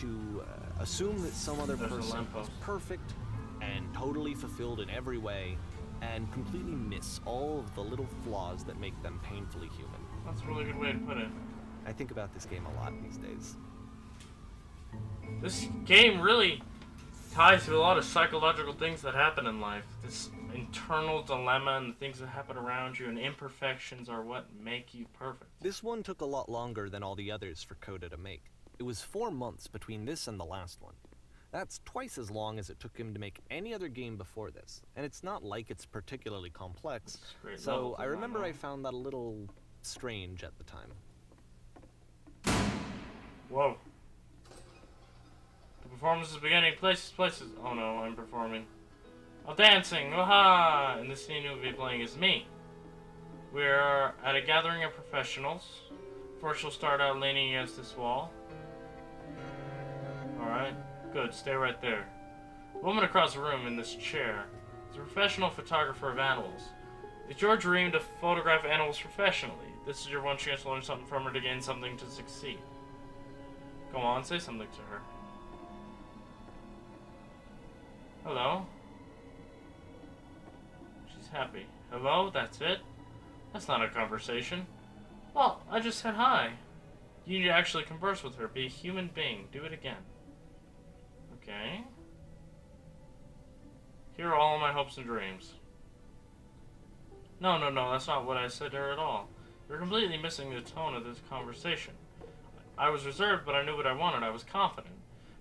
Speaker 3: To assume that some other
Speaker 2: There's a
Speaker 3: person is
Speaker 2: lamppost.
Speaker 3: perfect and totally fulfilled in every way, and completely miss all of the little flaws that make them painfully human.
Speaker 2: That's a really good way to put it.
Speaker 3: I think about this game a lot these days.
Speaker 2: This game really ties to a lot of psychological things that happen in life. This internal dilemma and the things that happen around you and imperfections are what make you perfect.
Speaker 3: This one took a lot longer than all the others for Coda to make. It was 4 months between this and the last one. That's twice as long as it took him to make any other game before this, and it's not like it's particularly complex,
Speaker 2: It's great
Speaker 3: so
Speaker 2: levels
Speaker 3: I
Speaker 2: of
Speaker 3: remember I
Speaker 2: unknown.
Speaker 3: found that a little strange at the time.
Speaker 2: Whoa. The performance is beginning. Places, places. Oh no, I'm performing. I'm dancing. Waha! And the scene you'll be playing is me. We're at a gathering of professionals. First, you'll start out leaning against this wall. Alright. Good. Stay right there. The woman across the room in this chair is a professional photographer of animals. It's your dream to photograph animals professionally. This is your one chance to learn something from her to gain something to succeed. Go on, say something to her. Hello? She's happy. Hello? That's it? That's not a conversation. Well, I just said hi. You need to actually converse with her. Be a human being. Do it again. Okay. Here are all my hopes and dreams. No, that's not what I said to her at all. You're completely missing the tone of this conversation. I was reserved, but I knew what I wanted. I was confident.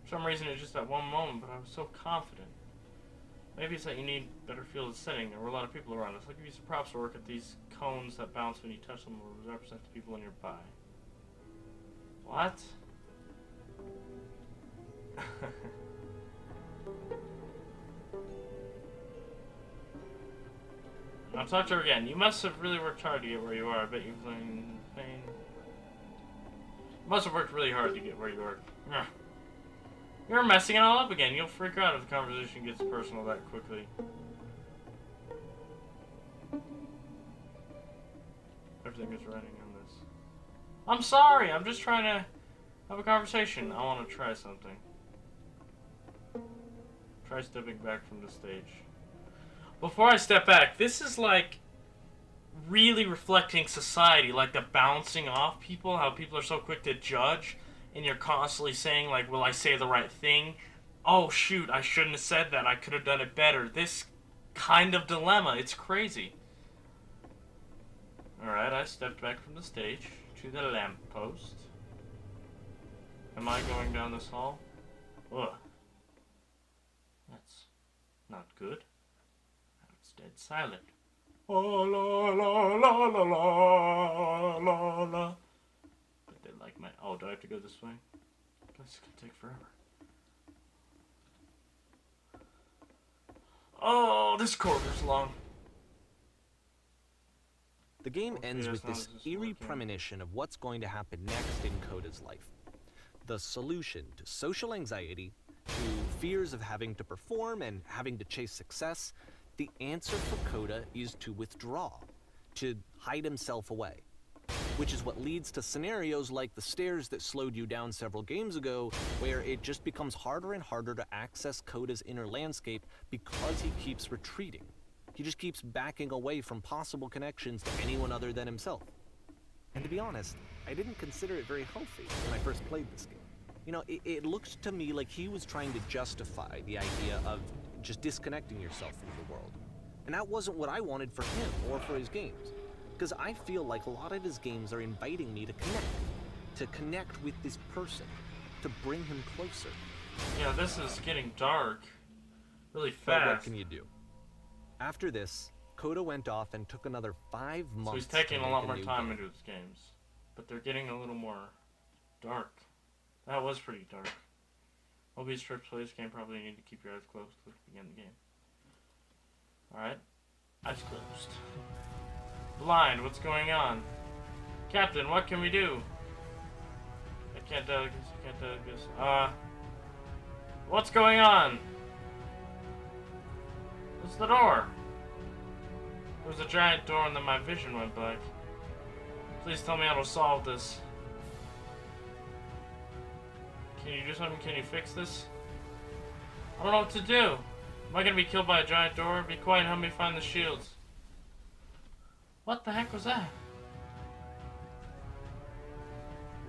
Speaker 2: For some reason, it's just that one moment, but I was so confident. Maybe it's that you need better field of setting. There were a lot of people around us. I'll give you some props to work at these cones that bounce when you touch them or represent the people nearby. What? I'll talk to her again. You must have really worked hard to get where you are. I bet you've learned pain. You must have worked really hard to get where you are. Ugh. You're messing it all up again. You'll freak out if the conversation gets personal that quickly. Everything is writing on this. I'm sorry. I'm just trying to have a conversation. I want to try something. Try stepping back from the stage. Before I step back, this is like really reflecting society, like the bouncing off people, how people are so quick to judge, and you're constantly saying like, will I say the right thing? Oh shoot, I shouldn't have said that, I could have done it better. This kind of dilemma, it's crazy. Alright, I stepped back from the stage to the lamppost. Am I going down this hall? Ugh. That's not good. It's dead silent. Oh, la la la la la la la. But they like my. Oh, do I have to go this way? This is gonna take forever. Oh, this corridor's long.
Speaker 3: The game ends
Speaker 2: that's
Speaker 3: with
Speaker 2: not
Speaker 3: this
Speaker 2: just
Speaker 3: eerie
Speaker 2: working.
Speaker 3: premonition of what's going to happen next in Coda's life. The solution to social anxiety, to fears of having to perform and having to chase success, the answer for Coda is to withdraw, to hide himself away. Which is what leads to scenarios like the stairs that slowed you down several games ago, where it just becomes harder and harder to access Coda's inner landscape because he keeps retreating. He just keeps backing away from possible connections to anyone other than himself. And to be honest, I didn't consider it very healthy when I first played this game. You know, it looked to me like he was trying to justify the idea of just disconnecting yourself from the world. And that wasn't what I wanted for him or for his games. Because I feel like a lot of his games are inviting me to connect with this person, to bring him closer.
Speaker 2: Yeah, this is getting dark really
Speaker 3: But
Speaker 2: fast.
Speaker 3: what can you do? After this, Coda went off and took another 5 months.
Speaker 2: So he's taking
Speaker 3: to
Speaker 2: a lot
Speaker 3: make
Speaker 2: more
Speaker 3: new
Speaker 2: time
Speaker 3: game.
Speaker 2: into his games. But they're getting a little more dark. That was pretty dark. Mobius Strip play this game, probably need to keep your eyes closed to begin the game. Alright. Eyes closed. Blind, what's going on? Captain, what can we do? I can't delegate this. What's going on? What's the door? There was a giant door and then my vision went black. Please tell me how to solve this. Can you do something? Can you fix this? I don't know what to do. Am I gonna be killed by a giant door? Be quiet and help me find the shields. What the heck was that?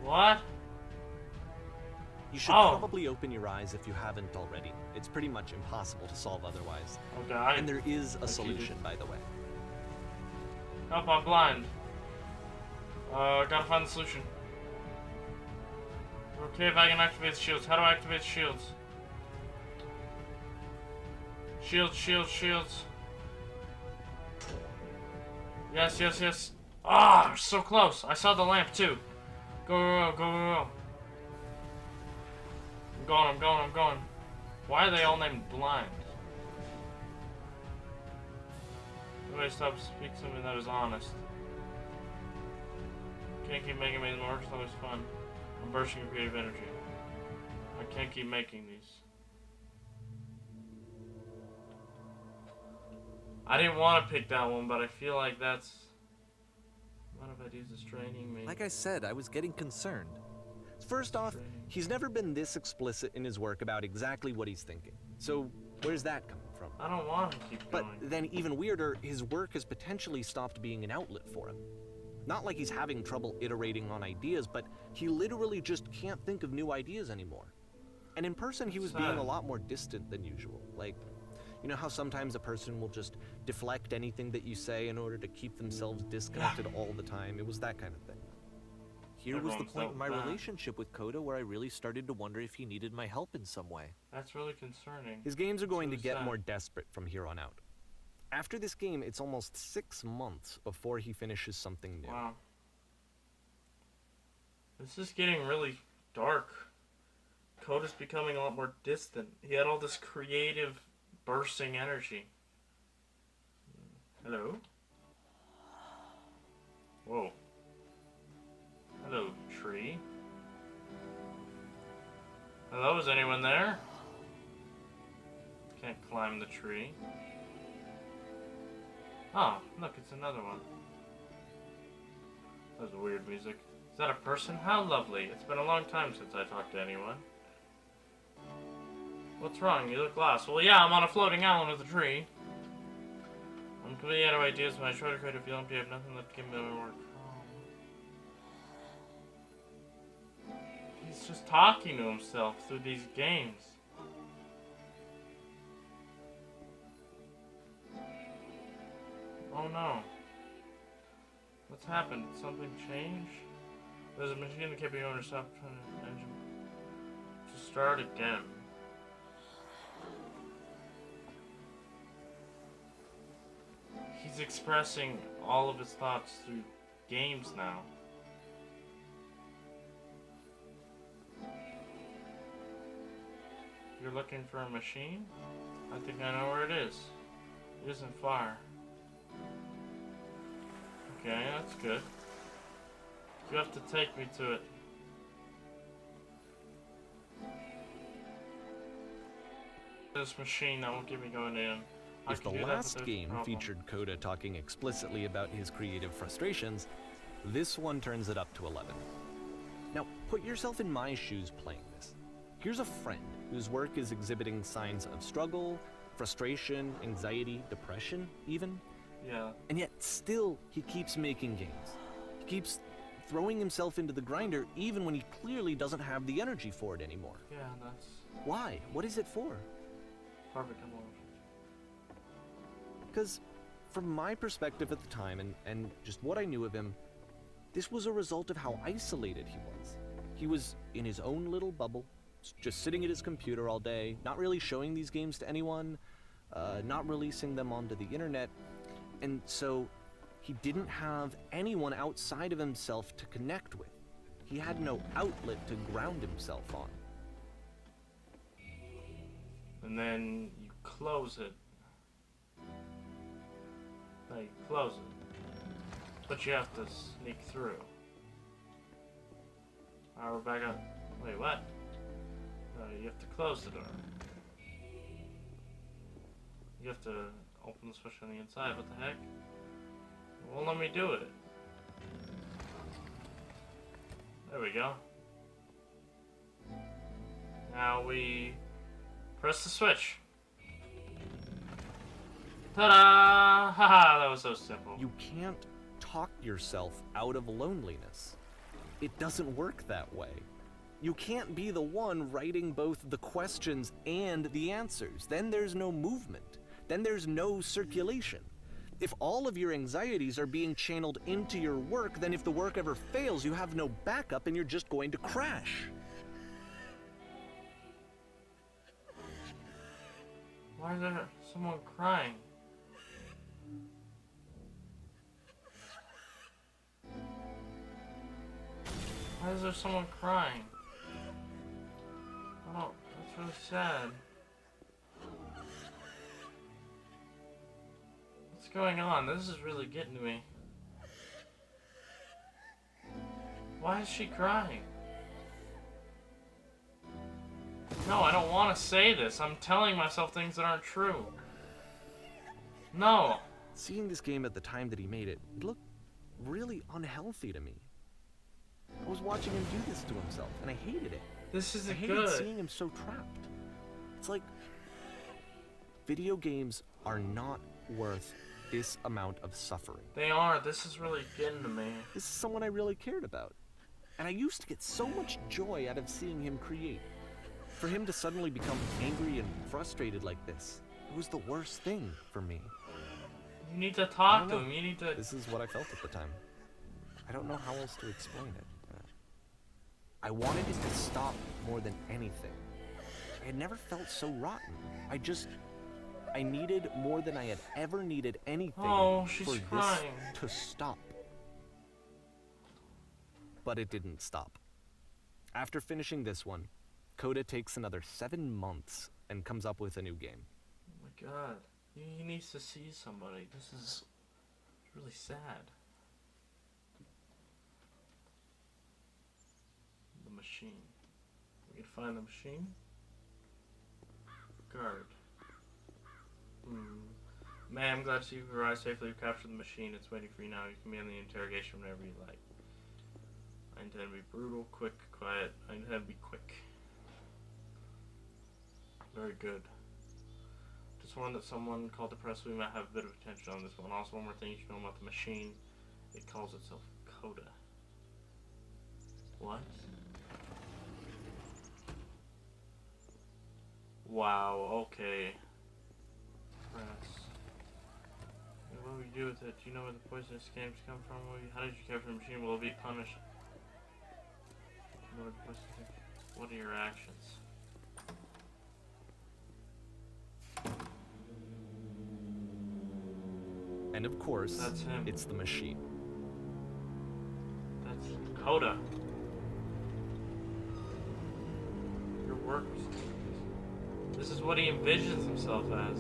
Speaker 2: What?
Speaker 3: You should probably open your eyes if you haven't already. It's pretty much impossible to solve otherwise.
Speaker 2: Okay.
Speaker 3: And there is a solution, by the way.
Speaker 2: Help, I'm blind. Gotta find the solution. Okay, if I can activate the shields. How do I activate the shields? Shields, shields, shields. Yes, yes, yes. Ah, so close. I saw the lamp too. Go, go, go, go, go. I'm going, I'm going, I'm going. Why are they all named Blind? Somebody stop speaking something that is honest. Can't keep making me more, it's always fun. I'm bursting with creative energy. I can't keep making these. I didn't want to pick that one, but I feel like that's... A lot of ideas are straining me.
Speaker 3: Like I said, I was getting concerned. First off, he's never been this explicit in his work about exactly what he's thinking. So, where's that coming from?
Speaker 2: I don't want to keep
Speaker 3: But
Speaker 2: going.
Speaker 3: then even weirder, his work has potentially stopped being an outlet for him. Not like he's having trouble iterating on ideas, but he literally just can't think of new ideas anymore. And in person, he was being
Speaker 2: Sad.
Speaker 3: a lot more distant than usual. Like, you know how sometimes a person will just deflect anything that you say in order to keep themselves disconnected all the time? It was that kind of thing. here was the
Speaker 2: Everyone's
Speaker 3: point in my
Speaker 2: dealt with that.
Speaker 3: relationship with Coda where I really started to wonder if he needed my help in some way.
Speaker 2: That's really concerning.
Speaker 3: His games are going to
Speaker 2: So
Speaker 3: get
Speaker 2: sad.
Speaker 3: more desperate from here on out. After this game, it's almost 6 months before he finishes something new.
Speaker 2: Wow. This is getting really dark. Coda's becoming a lot more distant. He had all this creative, bursting energy. Hello? Whoa. Hello, tree. Hello, is anyone there? Can't climb the tree. Oh, look, it's another one. That was weird music. Is that a person? How lovely. It's been a long time since I talked to anyone. What's wrong? You look lost. Well, yeah, I'm on a floating island with a tree. I'm completely out of ideas when I try to create a feeling, but you have nothing left to give me more calm. He's just talking to himself through these games. Oh no. What's happened? Did something change? There's a machine that kept you on stop trying to engine to start again. He's expressing all of his thoughts through games now. You're looking for a machine? I think I know where it is. It isn't far. Okay, that's good. You have to take me to it. This machine that won't get me going in. I
Speaker 3: If
Speaker 2: can
Speaker 3: the
Speaker 2: do that, but
Speaker 3: last
Speaker 2: there's a
Speaker 3: game
Speaker 2: problem.
Speaker 3: featured Coda talking explicitly about his creative frustrations, this one turns it up to 11. Now, put yourself in my shoes playing this. Here's a friend whose work is exhibiting signs of struggle, frustration, anxiety, depression, even.
Speaker 2: Yeah.
Speaker 3: And yet, still, he keeps making games. He keeps throwing himself into the grinder even when he clearly doesn't have the energy for it anymore.
Speaker 2: Yeah, that's
Speaker 3: Why? What is it for?
Speaker 2: perfect emotion.
Speaker 3: Because, from my perspective at the time, and just what I knew of him, this was a result of how isolated he was. He was in his own little bubble, just sitting at his computer all day, not really showing these games to anyone, not releasing them onto the internet, and so he didn't have anyone outside of himself to connect with. He had no outlet to ground himself on.
Speaker 2: And then you close it. No, you close it. But you have to sneak through. Alright, we're back up. Wait, what? No, you have to close the door. You have to open the switch on the inside. What the heck? It won't let me do it. There we go. Now we press the switch. Ta-da! Haha, that was so simple.
Speaker 3: You can't talk yourself out of loneliness. It doesn't work that way. You can't be the one writing both the questions and the answers. Then there's no movement. Then there's no circulation. If all of your anxieties are being channeled into your work, then if the work ever fails, you have no backup and you're just going to crash.
Speaker 2: Why is there someone crying? Why is there someone crying? Oh, that's really sad. What's going on? This is really getting to me. Why is she crying? No, I don't want to say this. I'm telling myself things that aren't true. No.
Speaker 3: Seeing this game at the time that he made it, it looked really unhealthy to me. I was watching him do this to himself, and I hated it.
Speaker 2: This
Speaker 3: I
Speaker 2: isn't
Speaker 3: hated
Speaker 2: good.
Speaker 3: seeing him so trapped. It's like video games are not worth this amount of suffering.
Speaker 2: They are. This is really getting to me.
Speaker 3: This is someone I really cared about. And I used to get so much joy out of seeing him create. For him to suddenly become angry and frustrated like this, it was the worst thing for me.
Speaker 2: You need to
Speaker 3: I
Speaker 2: talk
Speaker 3: don't
Speaker 2: to
Speaker 3: know.
Speaker 2: him. You need to...
Speaker 3: This is what I felt at the time. I don't know how else to explain it. I wanted it to stop more than anything. I had never felt so rotten. I needed more than I had ever needed anything
Speaker 2: Oh, she's
Speaker 3: for
Speaker 2: crying.
Speaker 3: this to stop. But it didn't stop. After finishing this one, Coda takes another 7 months and comes up with a new game.
Speaker 2: Oh my god. He needs to see somebody. This is really sad. The machine. We can find the machine. Guard. Man, I'm glad to see you arrived safely. You've captured the machine. It's waiting for you now. You can be in the interrogation whenever you like. I intend to be brutal, quick, quiet. I intend to be quick. Very good. Just warned that someone called the press. We might have a bit of attention on this one. Also, one more thing you should know about the machine. It calls itself Coda. What? Wow, okay. Press. What will you do with it? Do you know where the poisonous games come from? How did you capture the machine? Will it be punished? What are your actions?
Speaker 3: And of course,
Speaker 2: That's him.
Speaker 3: it's the machine.
Speaker 2: That's Coda. Your work. This is what he envisions himself as.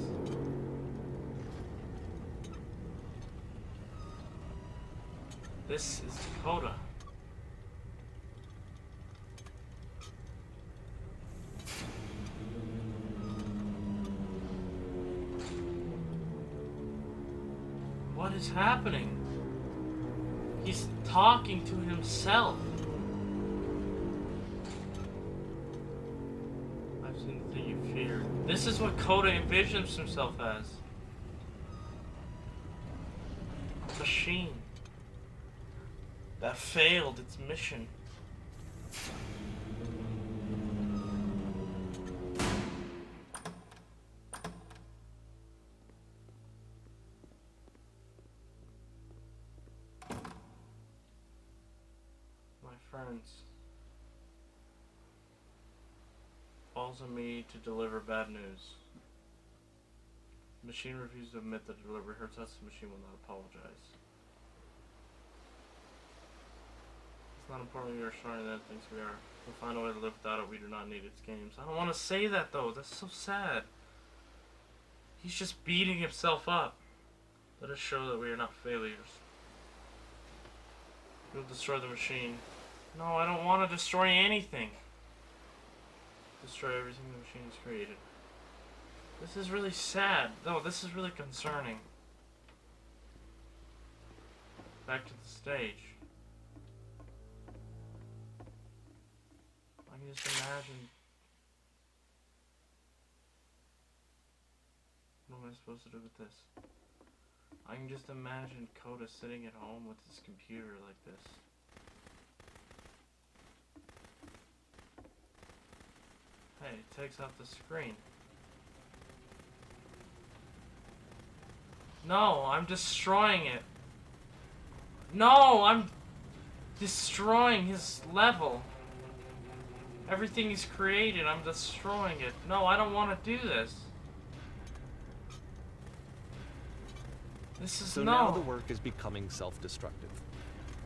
Speaker 2: This is Coda. What is happening? He's talking to himself. I've seen the thing you feared. This is what Coda envisions himself as. A machine that failed its mission. My friends, falls on me to deliver bad news. The machine refused to admit that the delivery hurts us. The machine will not apologize. It's not important we are stronger than it thinks we are. We'll find a way to live without it. We do not need its games. I don't want to say that though. That's so sad. He's just beating himself up. Let us show that we are not failures. We'll destroy the machine. No, I don't want to destroy anything. Destroy everything the machine has created. This is really sad. No, this is really concerning. Back to the stage. I can just imagine. What am I supposed to do with this? I can just imagine Coda sitting at home with his computer like this. Hey, it takes out the screen. No, I'm destroying it. No, I'm destroying his level. Everything he's created, I'm destroying it. No, I don't want to do this. This is
Speaker 3: So now the work is becoming self-destructive.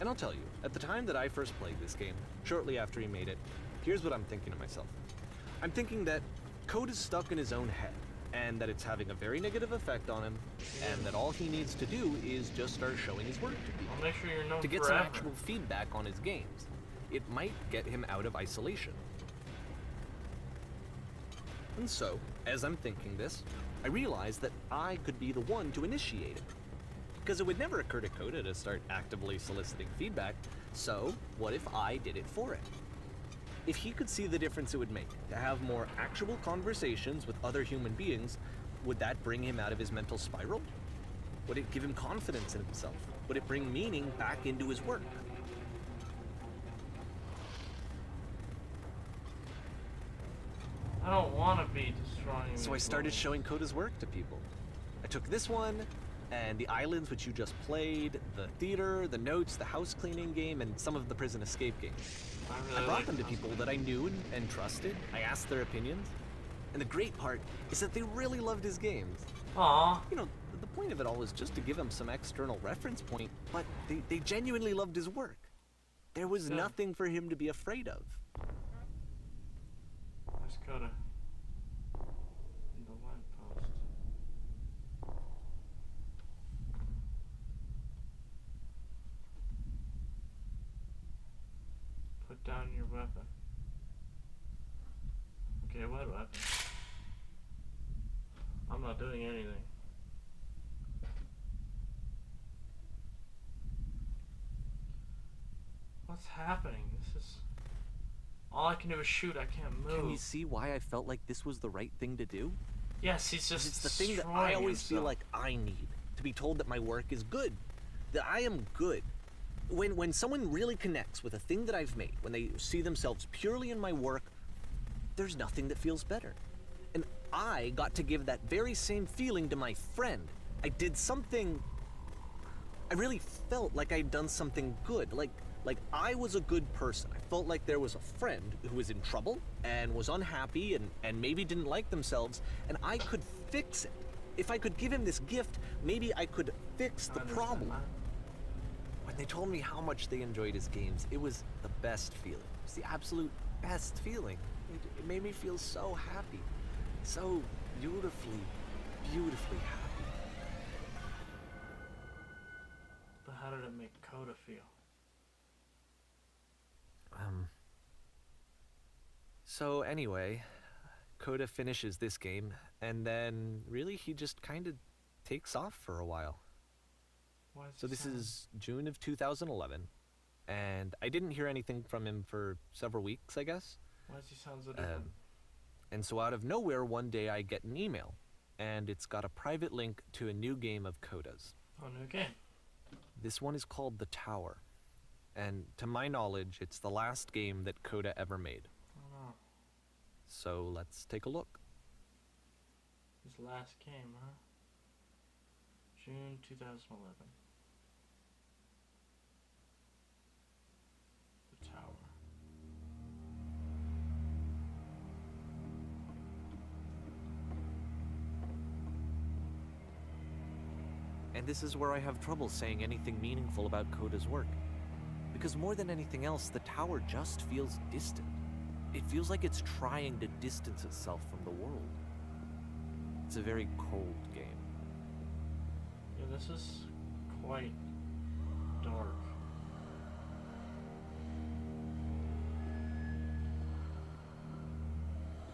Speaker 3: And I'll tell you, at the time that I first played this game, shortly after he made it, here's what I'm thinking to myself. I'm thinking that Code is stuck in his own head, and that it's having a very negative effect on him, and that all he needs to do is just start showing his work to people.
Speaker 2: I'll make sure you're known
Speaker 3: To get
Speaker 2: forever.
Speaker 3: some actual feedback on his games. It might get him out of isolation. And so, as I'm thinking this, I realize that I could be the one to initiate it. Because it would never occur to Coda to start actively soliciting feedback, so what if I did it for him? If he could see the difference it would make to have more actual conversations with other human beings, would that bring him out of his mental spiral? Would it give him confidence in himself? Would it bring meaning back into his work?
Speaker 2: I don't want to be destroying.
Speaker 3: So I
Speaker 2: these
Speaker 3: started
Speaker 2: levels.
Speaker 3: showing Coda's work to people. I took this one, and the islands which you just played, the theater, the notes, the house cleaning game, and some of the prison escape games.
Speaker 2: really
Speaker 3: I brought
Speaker 2: like
Speaker 3: them to
Speaker 2: House
Speaker 3: people
Speaker 2: of
Speaker 3: that I knew and trusted. I asked their opinions. And the great part is that they really loved his games.
Speaker 2: Aw.
Speaker 3: You know, the point of it all was just to give him some external reference point, but they genuinely loved his work. There was
Speaker 2: Yeah.
Speaker 3: nothing for him to be afraid of.
Speaker 2: Let's go to in the lamppost. Put down your weapon. Okay, what weapon? I'm not doing anything. What's happening? This is... All I can do is shoot, I can't move.
Speaker 3: Can you see why I felt like this was the right thing to do?
Speaker 2: Yes, he's just
Speaker 3: It's the thing that I
Speaker 2: destroying
Speaker 3: always feel
Speaker 2: himself.
Speaker 3: like I need, to be told that my work is good, that I am good. When someone really connects with a thing that I've made, when they see themselves purely in my work, there's nothing that feels better. And I got to give that very same feeling to my friend. I did something... I really felt like I'd done something good, like I was a good person. I felt like there was a friend who was in trouble and was unhappy and maybe didn't like themselves, and I could fix it. If I could give him this gift, maybe I could fix the
Speaker 2: I understand
Speaker 3: problem.
Speaker 2: that.
Speaker 3: When they told me how much they enjoyed his games, it was the best feeling. It was the absolute best feeling. It made me feel so happy. So beautifully, beautifully happy.
Speaker 2: But how did it make Coda feel?
Speaker 3: So anyway, Coda finishes this game, and then really he just kind of takes off for a while.
Speaker 2: Why is
Speaker 3: So
Speaker 2: he
Speaker 3: this
Speaker 2: sound-
Speaker 3: is June of 2011, and I didn't hear anything from him for several weeks, I guess.
Speaker 2: Why does he sound so different?
Speaker 3: And so out of nowhere, one day I get an email, and it's got a private link to a new game of Coda's.
Speaker 2: Oh, new game.
Speaker 3: This one is called The Tower, and to my knowledge, it's the last game that Coda ever made.
Speaker 2: Oh no.
Speaker 3: So let's take a look.
Speaker 2: His last game, huh? June 2011. The Tower.
Speaker 3: And this is where I have trouble saying anything meaningful about Coda's work. Because more than anything else, The Tower just feels distant. It feels like it's trying to distance itself from the world. It's a very cold game.
Speaker 2: Yeah, this is quite dark.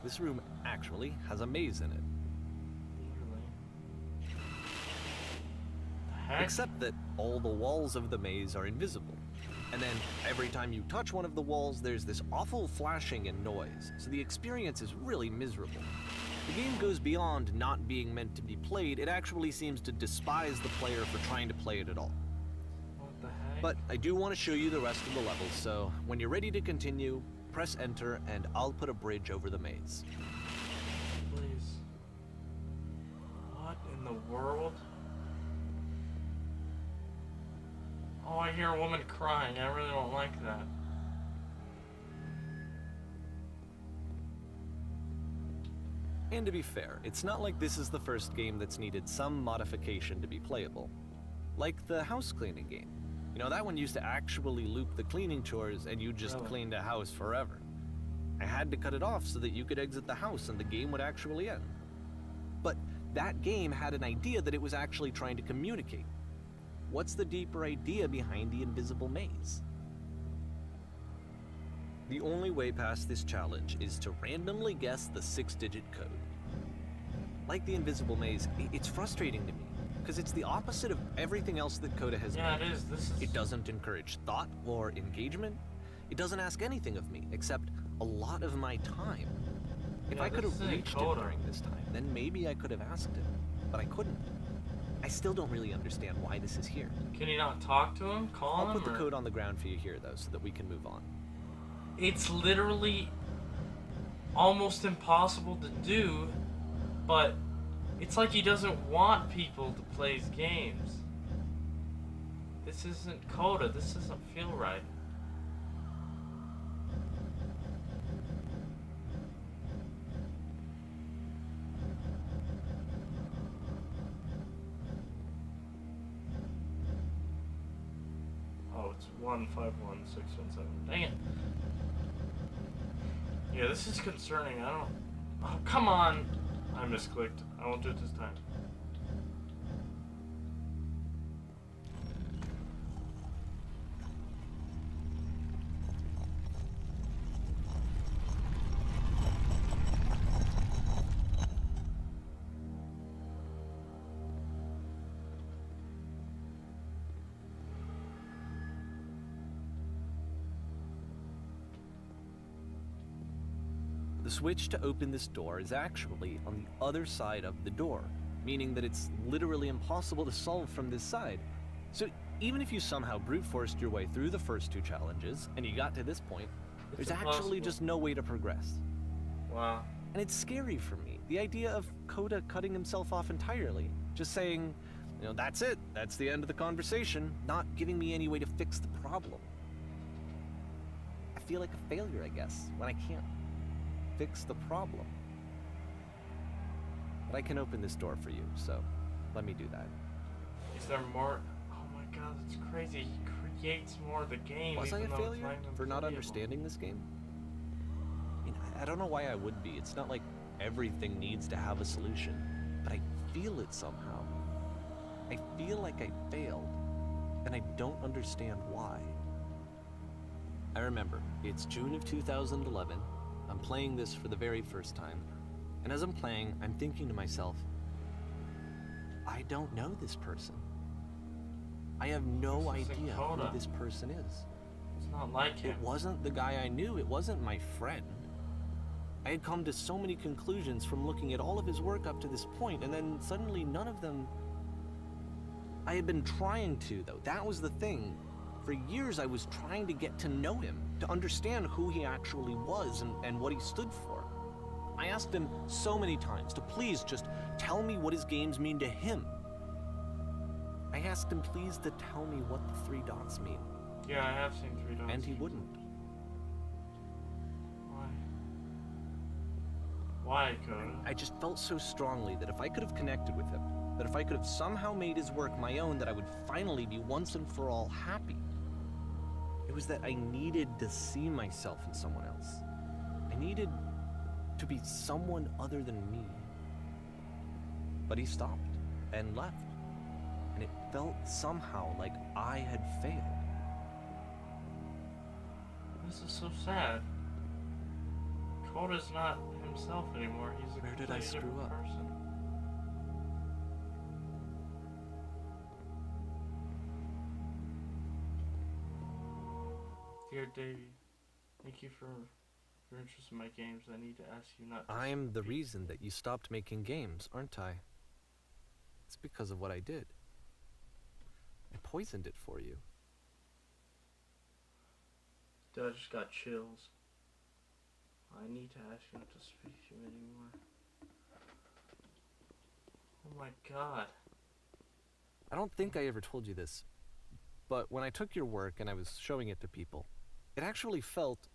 Speaker 3: This room actually has a maze in it.
Speaker 2: Literally. The heck?
Speaker 3: Except that all the walls of the maze are invisible. And then every time you touch one of the walls, there's this awful flashing and noise, so the experience is really miserable. The game goes beyond not being meant to be played, it actually seems to despise the player for trying to play it at all.
Speaker 2: What the heck?
Speaker 3: But I do want to show you the rest of the levels, so when you're ready to continue, press enter and I'll put a bridge over the maze.
Speaker 2: Please. What in the world? Oh, I hear a woman crying. I really don't like that.
Speaker 3: And to be fair, it's not like this is the first game that's needed some modification to be playable. Like the house cleaning game. You know, that one used to actually loop the cleaning chores and you just
Speaker 2: Really?
Speaker 3: cleaned a house forever. I had to cut it off so that you could exit the house and the game would actually end. But that game had an idea that it was actually trying to communicate. What's the deeper idea behind the invisible maze? The only way past this challenge is to randomly guess the 6-digit code. Like the invisible maze, it's frustrating to me, because it's the opposite of everything else that Coda has
Speaker 2: Yeah,
Speaker 3: made.
Speaker 2: it is. This is.
Speaker 3: It doesn't encourage thought or engagement. It doesn't ask anything of me, except a lot of my time. If
Speaker 2: Yeah,
Speaker 3: I could
Speaker 2: this
Speaker 3: have
Speaker 2: isn't
Speaker 3: reached it
Speaker 2: Coda.
Speaker 3: during this time, then maybe I could have asked it, but I couldn't. I still don't really understand why this is here.
Speaker 2: Can you not talk to him? Call
Speaker 3: I'll
Speaker 2: him?
Speaker 3: put the
Speaker 2: or-
Speaker 3: code on the ground for you here, though, so that we can move on.
Speaker 2: It's literally almost impossible to do, but it's like he doesn't want people to play his games. This isn't Coda. This doesn't feel right. It's 151617. Dang it. Yeah, this is concerning. I don't. Oh, come on. I misclicked. I won't do it this time.
Speaker 3: The switch to open this door is actually on the other side of the door, meaning that it's literally impossible to solve from this side. So even if you somehow brute forced your way through the first two challenges and you got to this point,
Speaker 2: It's
Speaker 3: there's actually
Speaker 2: impossible.
Speaker 3: just no way to progress.
Speaker 2: Wow.
Speaker 3: And it's scary for me, the idea of Coda cutting himself off entirely, just saying, you know, that's it, that's the end of the conversation, not giving me any way to fix the problem. I feel like a failure, I guess, when I can't fix the problem. But I can open this door for you, so let me do that.
Speaker 2: Is there more? Oh my god, that's crazy. He creates more of the game.
Speaker 3: Was I
Speaker 2: even
Speaker 3: a
Speaker 2: though it's
Speaker 3: failure
Speaker 2: not even
Speaker 3: for not
Speaker 2: playable.
Speaker 3: understanding this game? I mean, I don't know why I would be. It's not like everything needs to have a solution, but I feel it somehow. I feel like I failed, and I don't understand why. I remember, it's June of 2011. I'm playing this for the very first time, and as I'm playing, I'm thinking to myself, I don't know this person. I have no
Speaker 2: This isn't
Speaker 3: idea
Speaker 2: Coda.
Speaker 3: who this person is.
Speaker 2: It's not like him.
Speaker 3: It wasn't the guy I knew, it wasn't my friend. I had come to so many conclusions from looking at all of his work up to this point, and then suddenly none of them... I had been trying to, though. That was the thing. For years I was trying to get to know him, to understand who he actually was and what he stood for. I asked him so many times to please just tell me what his games mean to him. I asked him please to tell me what the 3 dots mean,
Speaker 2: Yeah, I have seen 3 dots.
Speaker 3: and he wouldn't.
Speaker 2: Why? Why, Coda?
Speaker 3: I just felt so strongly that if I could have connected with him, that if I could have somehow made his work my own, that I would finally be once and for all happy. It was that I needed to see myself in someone else. I needed to be someone other than me. But he stopped and left, and it felt somehow like I had failed.
Speaker 2: This is so sad. Coda's not himself anymore. He's a
Speaker 3: Where did I
Speaker 2: completely
Speaker 3: screw
Speaker 2: different
Speaker 3: up?
Speaker 2: person. Dear Davey, thank you for your interest in my games. I need to ask you not to...
Speaker 3: I'm the reason that you stopped making games, aren't I? It's because of what I did. I poisoned it for you.
Speaker 2: Dude, I just got chills. I need to ask you not to speak to you anymore. Oh my god.
Speaker 3: I don't think I ever told you this, but when I took your work and I was showing it to people, it actually felt...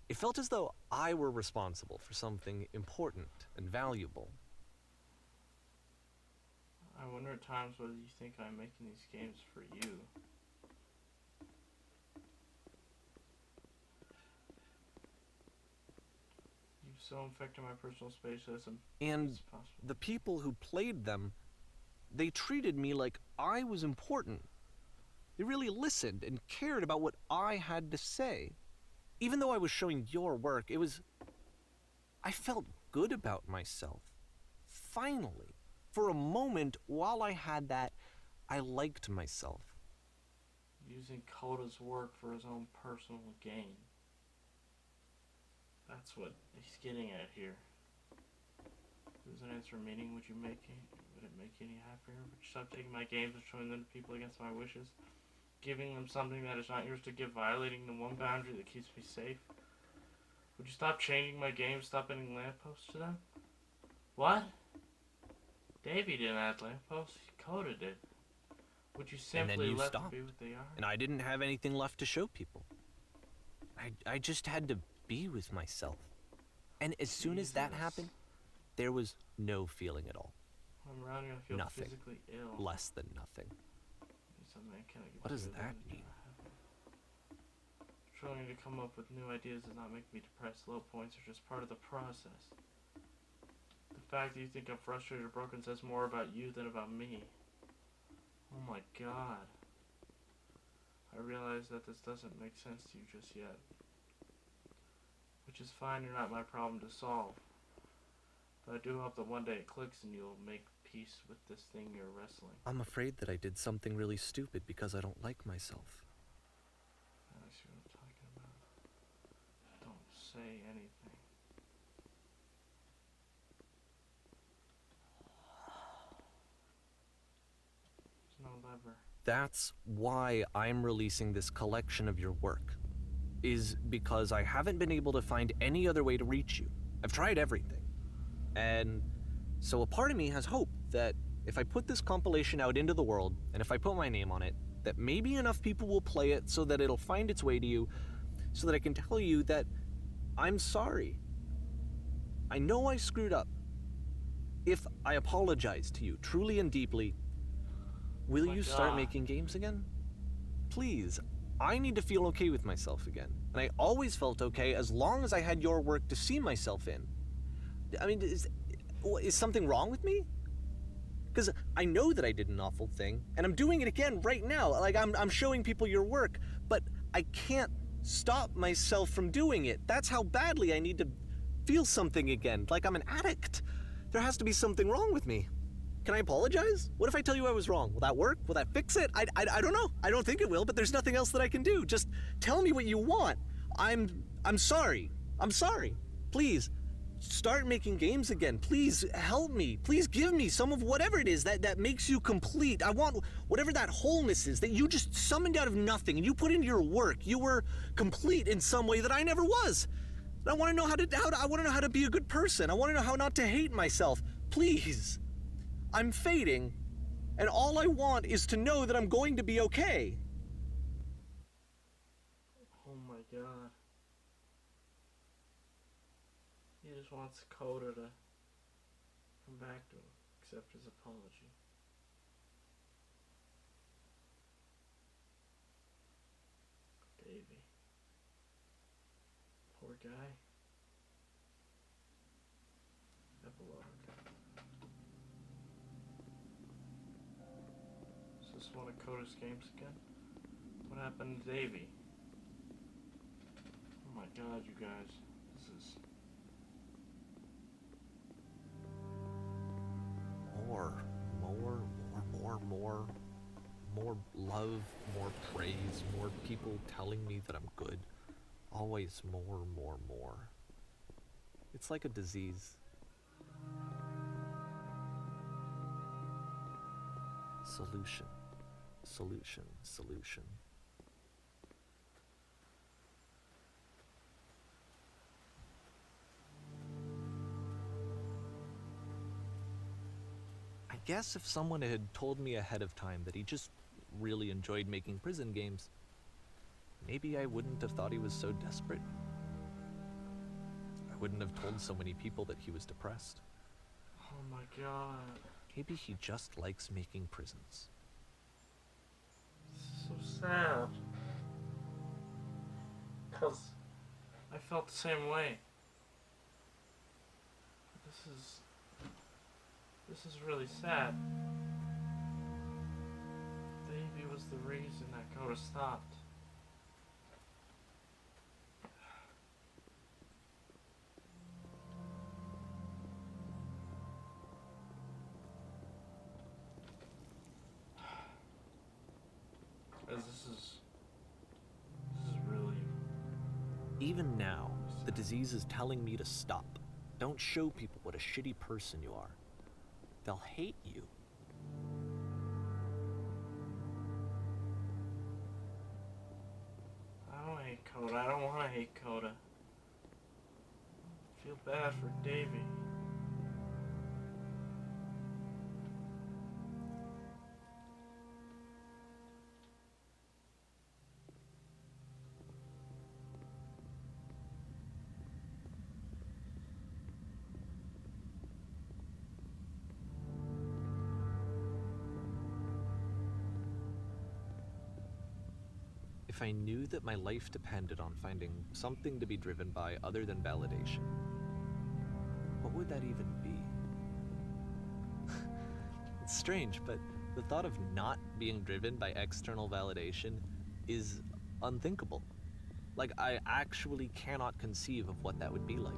Speaker 3: it felt as though I were responsible for something important and valuable.
Speaker 2: I wonder at times whether you think I'm making these games for you. You've so infected my personal space as
Speaker 3: And
Speaker 2: possible.
Speaker 3: the people who played them, they treated me like I was important. They really listened and cared about what I had to say. Even though I was showing your work, it was... I felt good about myself. Finally. For a moment, while I had that, I liked myself.
Speaker 2: Using Coda's work for his own personal gain. That's what he's getting at here. Lose an answer meaning, would it make you any happier? Would you stop taking my games and showing them to people against my wishes? Giving them something that is not yours to give, violating the one boundary that keeps me safe? Would you stop changing my games, stop adding lampposts to them? What? Davey didn't add lampposts, Coda did. Would you
Speaker 3: And then
Speaker 2: simply
Speaker 3: you
Speaker 2: let them
Speaker 3: stopped.
Speaker 2: be what they are?
Speaker 3: And I didn't have anything left to show people. I just had to be with myself. And as soon as that
Speaker 2: Jesus.
Speaker 3: happened, there was no feeling at all.
Speaker 2: I'm around you, I feel
Speaker 3: Nothing.
Speaker 2: physically ill.
Speaker 3: Less than nothing.
Speaker 2: something I cannot get
Speaker 3: What does
Speaker 2: through
Speaker 3: that
Speaker 2: the-
Speaker 3: mean?
Speaker 2: Trying to come up with new ideas does not make me depressed. Low points are just part of the process. The fact that you think I'm frustrated or broken says more about you than about me. Oh my god. I realize that this doesn't make sense to you just yet. Which is fine, you're not my problem to solve. But I do hope that one day it clicks and you'll make peace with this thing you're wrestling.
Speaker 3: I'm afraid that I did something really stupid because I don't like myself.
Speaker 2: I see what I'm talking about. Don't say anything. There's no lever.
Speaker 3: That's why I'm releasing this collection of your work. Is because I haven't been able to find any other way to reach you. I've tried everything. And so a part of me has hope that if I put this compilation out into the world, and if I put my name on it, that maybe enough people will play it so that it'll find its way to you, so that I can tell you that I'm sorry. I know I screwed up. If I apologize to you truly and deeply, will
Speaker 2: My
Speaker 3: you start
Speaker 2: God.
Speaker 3: making games again? Please, I need to feel okay with myself again. And I always felt okay as long as I had your work to see myself in. I mean, is something wrong with me? Because I know that I did an awful thing, and I'm doing it again right now. Like, I'm showing people your work, but I can't stop myself from doing it. That's how badly I need to feel something again, like I'm an addict. There has to be something wrong with me. Can I apologize? What if I tell you I was wrong? Will that work? Will that fix it? I don't know. I don't think it will, but there's nothing else that I can do. Just tell me what you want. I'm sorry. I'm sorry. Please, start making games again. Please help me. Please give me some of whatever it is that makes you complete. I want whatever that wholeness is that you just summoned out of nothing and you put into your work. You were complete in some way that I never was. And I want to know I want to know how to be a good person. I want to know how not to hate myself. Please. I'm fading, and all I want is to know that I'm going to be okay.
Speaker 2: Oh my god. He just wants Coda to come back to him, accept his apology. Davey. Poor guy. Epilogue. Is this one of Coda's games again? What happened to Davey? Oh my god, you guys. This is...
Speaker 3: More love, more praise, more people telling me that I'm good. Always more. It's like a disease. Solution. I guess if someone had told me ahead of time that he just really enjoyed making prison games, maybe I wouldn't have thought he was so desperate. I wouldn't have told so many people that he was depressed.
Speaker 2: Oh my god.
Speaker 3: Maybe he just likes making prisons.
Speaker 2: This is so sad. Because I felt the same way. This is really sad. Davey was the reason that Coda stopped. Because this is really...
Speaker 3: Even now, the disease is telling me to stop. Don't show people what a shitty person you are. They'll hate you.
Speaker 2: I don't hate Coda. I don't want to hate Coda. I feel bad for Davey.
Speaker 3: if I knew that my life depended on finding something to be driven by other than validation, what would that even be? It's strange, but the thought of not being driven by external validation is unthinkable. Like, I actually cannot conceive of what that would be like.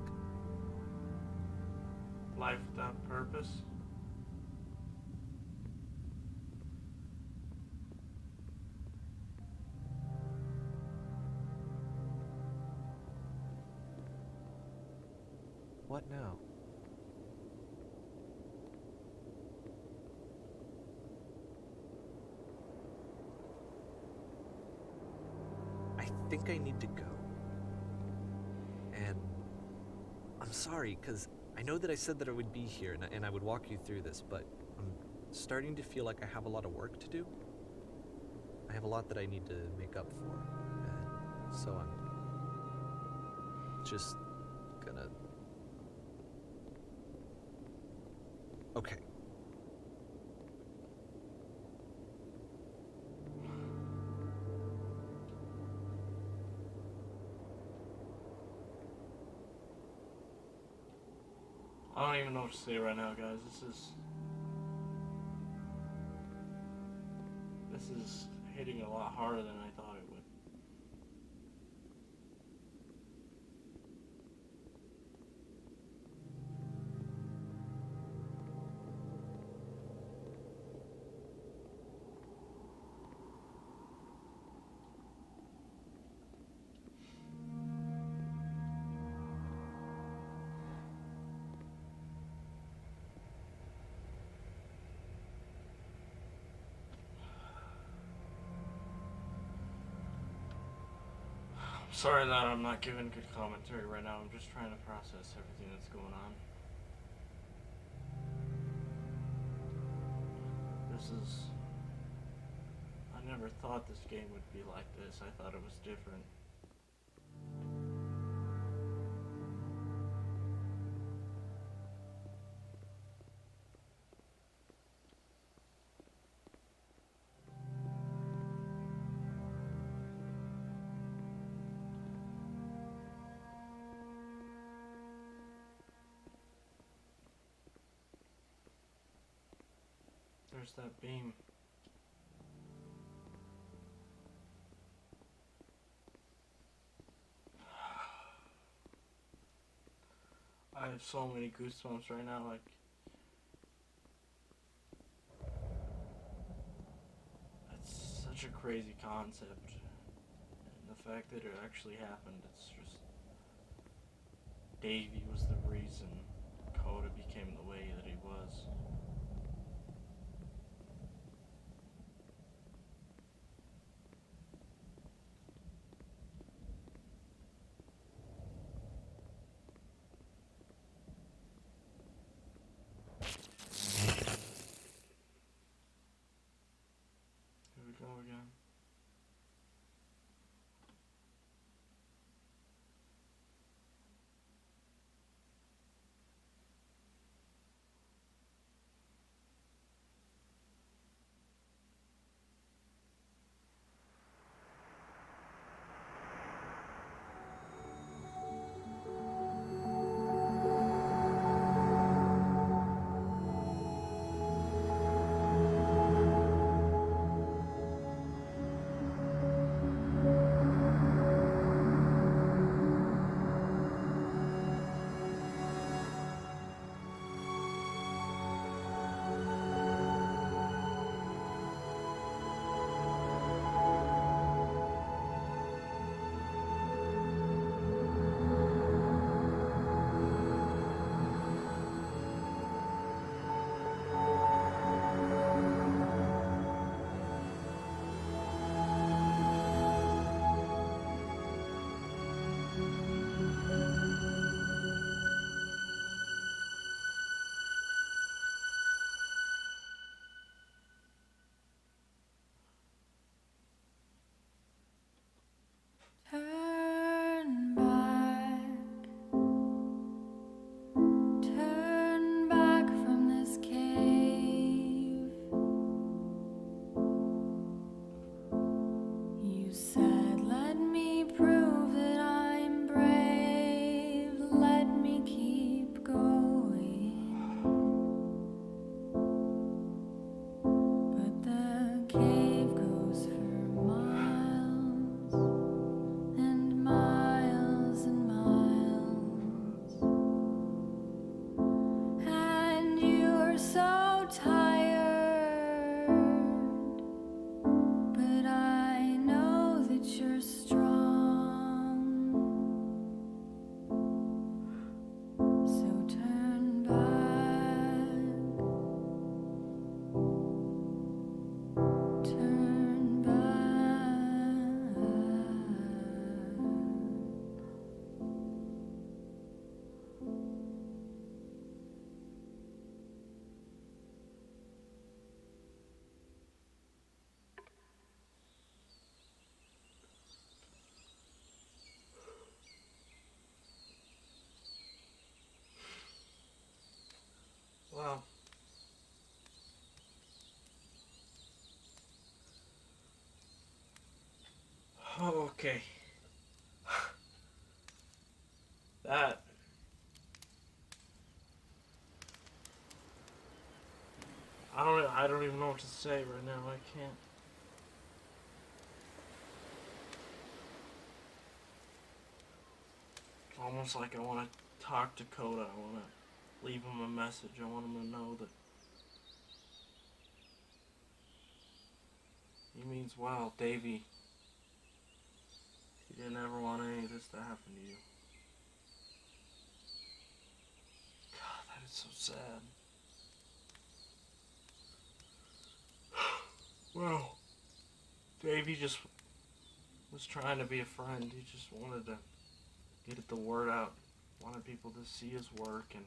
Speaker 2: Life without purpose?
Speaker 3: What now? I think I need to go. And I'm sorry, because I know that I said that I would be here and I would walk you through this, but I'm starting to feel like I have a lot of work to do. I have a lot that I need to make up for. And so I'm just gonna... Okay.
Speaker 2: I don't even know what to say right now, guys. This is hitting a lot harder than I thought it would. Sorry that I'm not giving good commentary right now. I'm just trying to process everything that's going on. I never thought this game would be like this. I thought it was different. There's that beam. I have so many goosebumps right now, like... It's such a crazy concept. And the fact that it actually happened, it's just... Davey was the reason Coda became the way that he was. Here we go again. Okay. That. I don't even know what to say right now. I can't. Almost like I want to talk to Coda. I want to leave him a message. I want him to know that he means well, Davey. He didn't ever want any of this to happen to you. God, that is so sad. Well, Davey just was trying to be a friend. He just wanted to get the word out. Wanted people to see his work and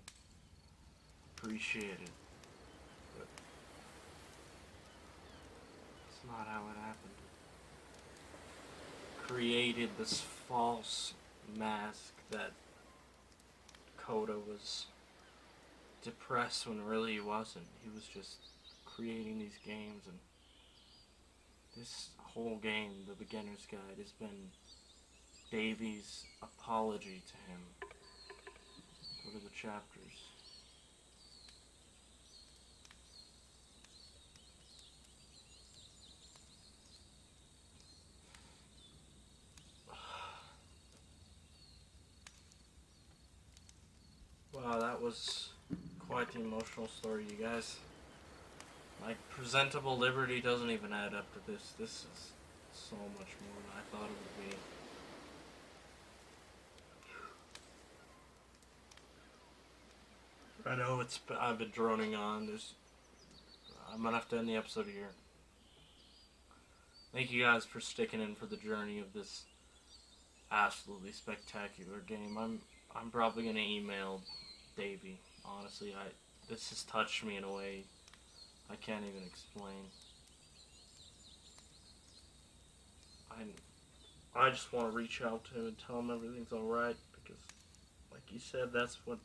Speaker 2: appreciate it. But that's not how it happened. Created this false mask that Coda was depressed when really he wasn't. He was just creating these games, and this whole game, The Beginner's Guide, has been Davey's apology to him. Go to the chapters. Wow, that was quite the emotional story, you guys. Like, Presentable Liberty doesn't even add up to this. This is so much more than I thought it would be. I know I've been droning on. I'm gonna have to end the episode here. Thank you guys for sticking in for the journey of this absolutely spectacular game. I'm probably gonna email Davey. Honestly, this has touched me in a way I can't even explain. I just want to reach out to him and tell him everything's alright, because, like you said, that's what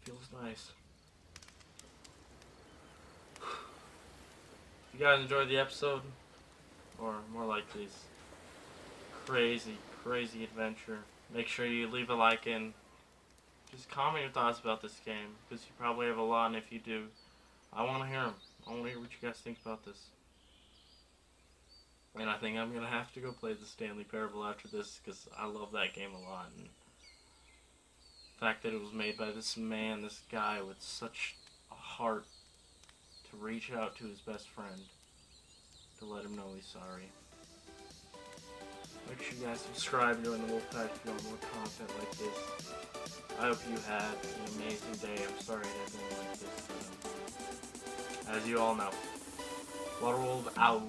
Speaker 2: feels nice. If you guys enjoyed the episode, or more like this crazy adventure, make sure you leave a like and just comment your thoughts about this game, because you probably have a lot, and if you do, I want to hear them. I want to hear what you guys think about this. And I think I'm going to have to go play the Stanley Parable after this, because I love that game a lot. And the fact that it was made by this man, this guy with such a heart to reach out to his best friend, to let him know he's sorry. Make sure you guys subscribe and join the Wolfpack if you want more content like this. I hope you had an amazing day. I'm sorry it hasn't been like this. As you all know, Waterworld out.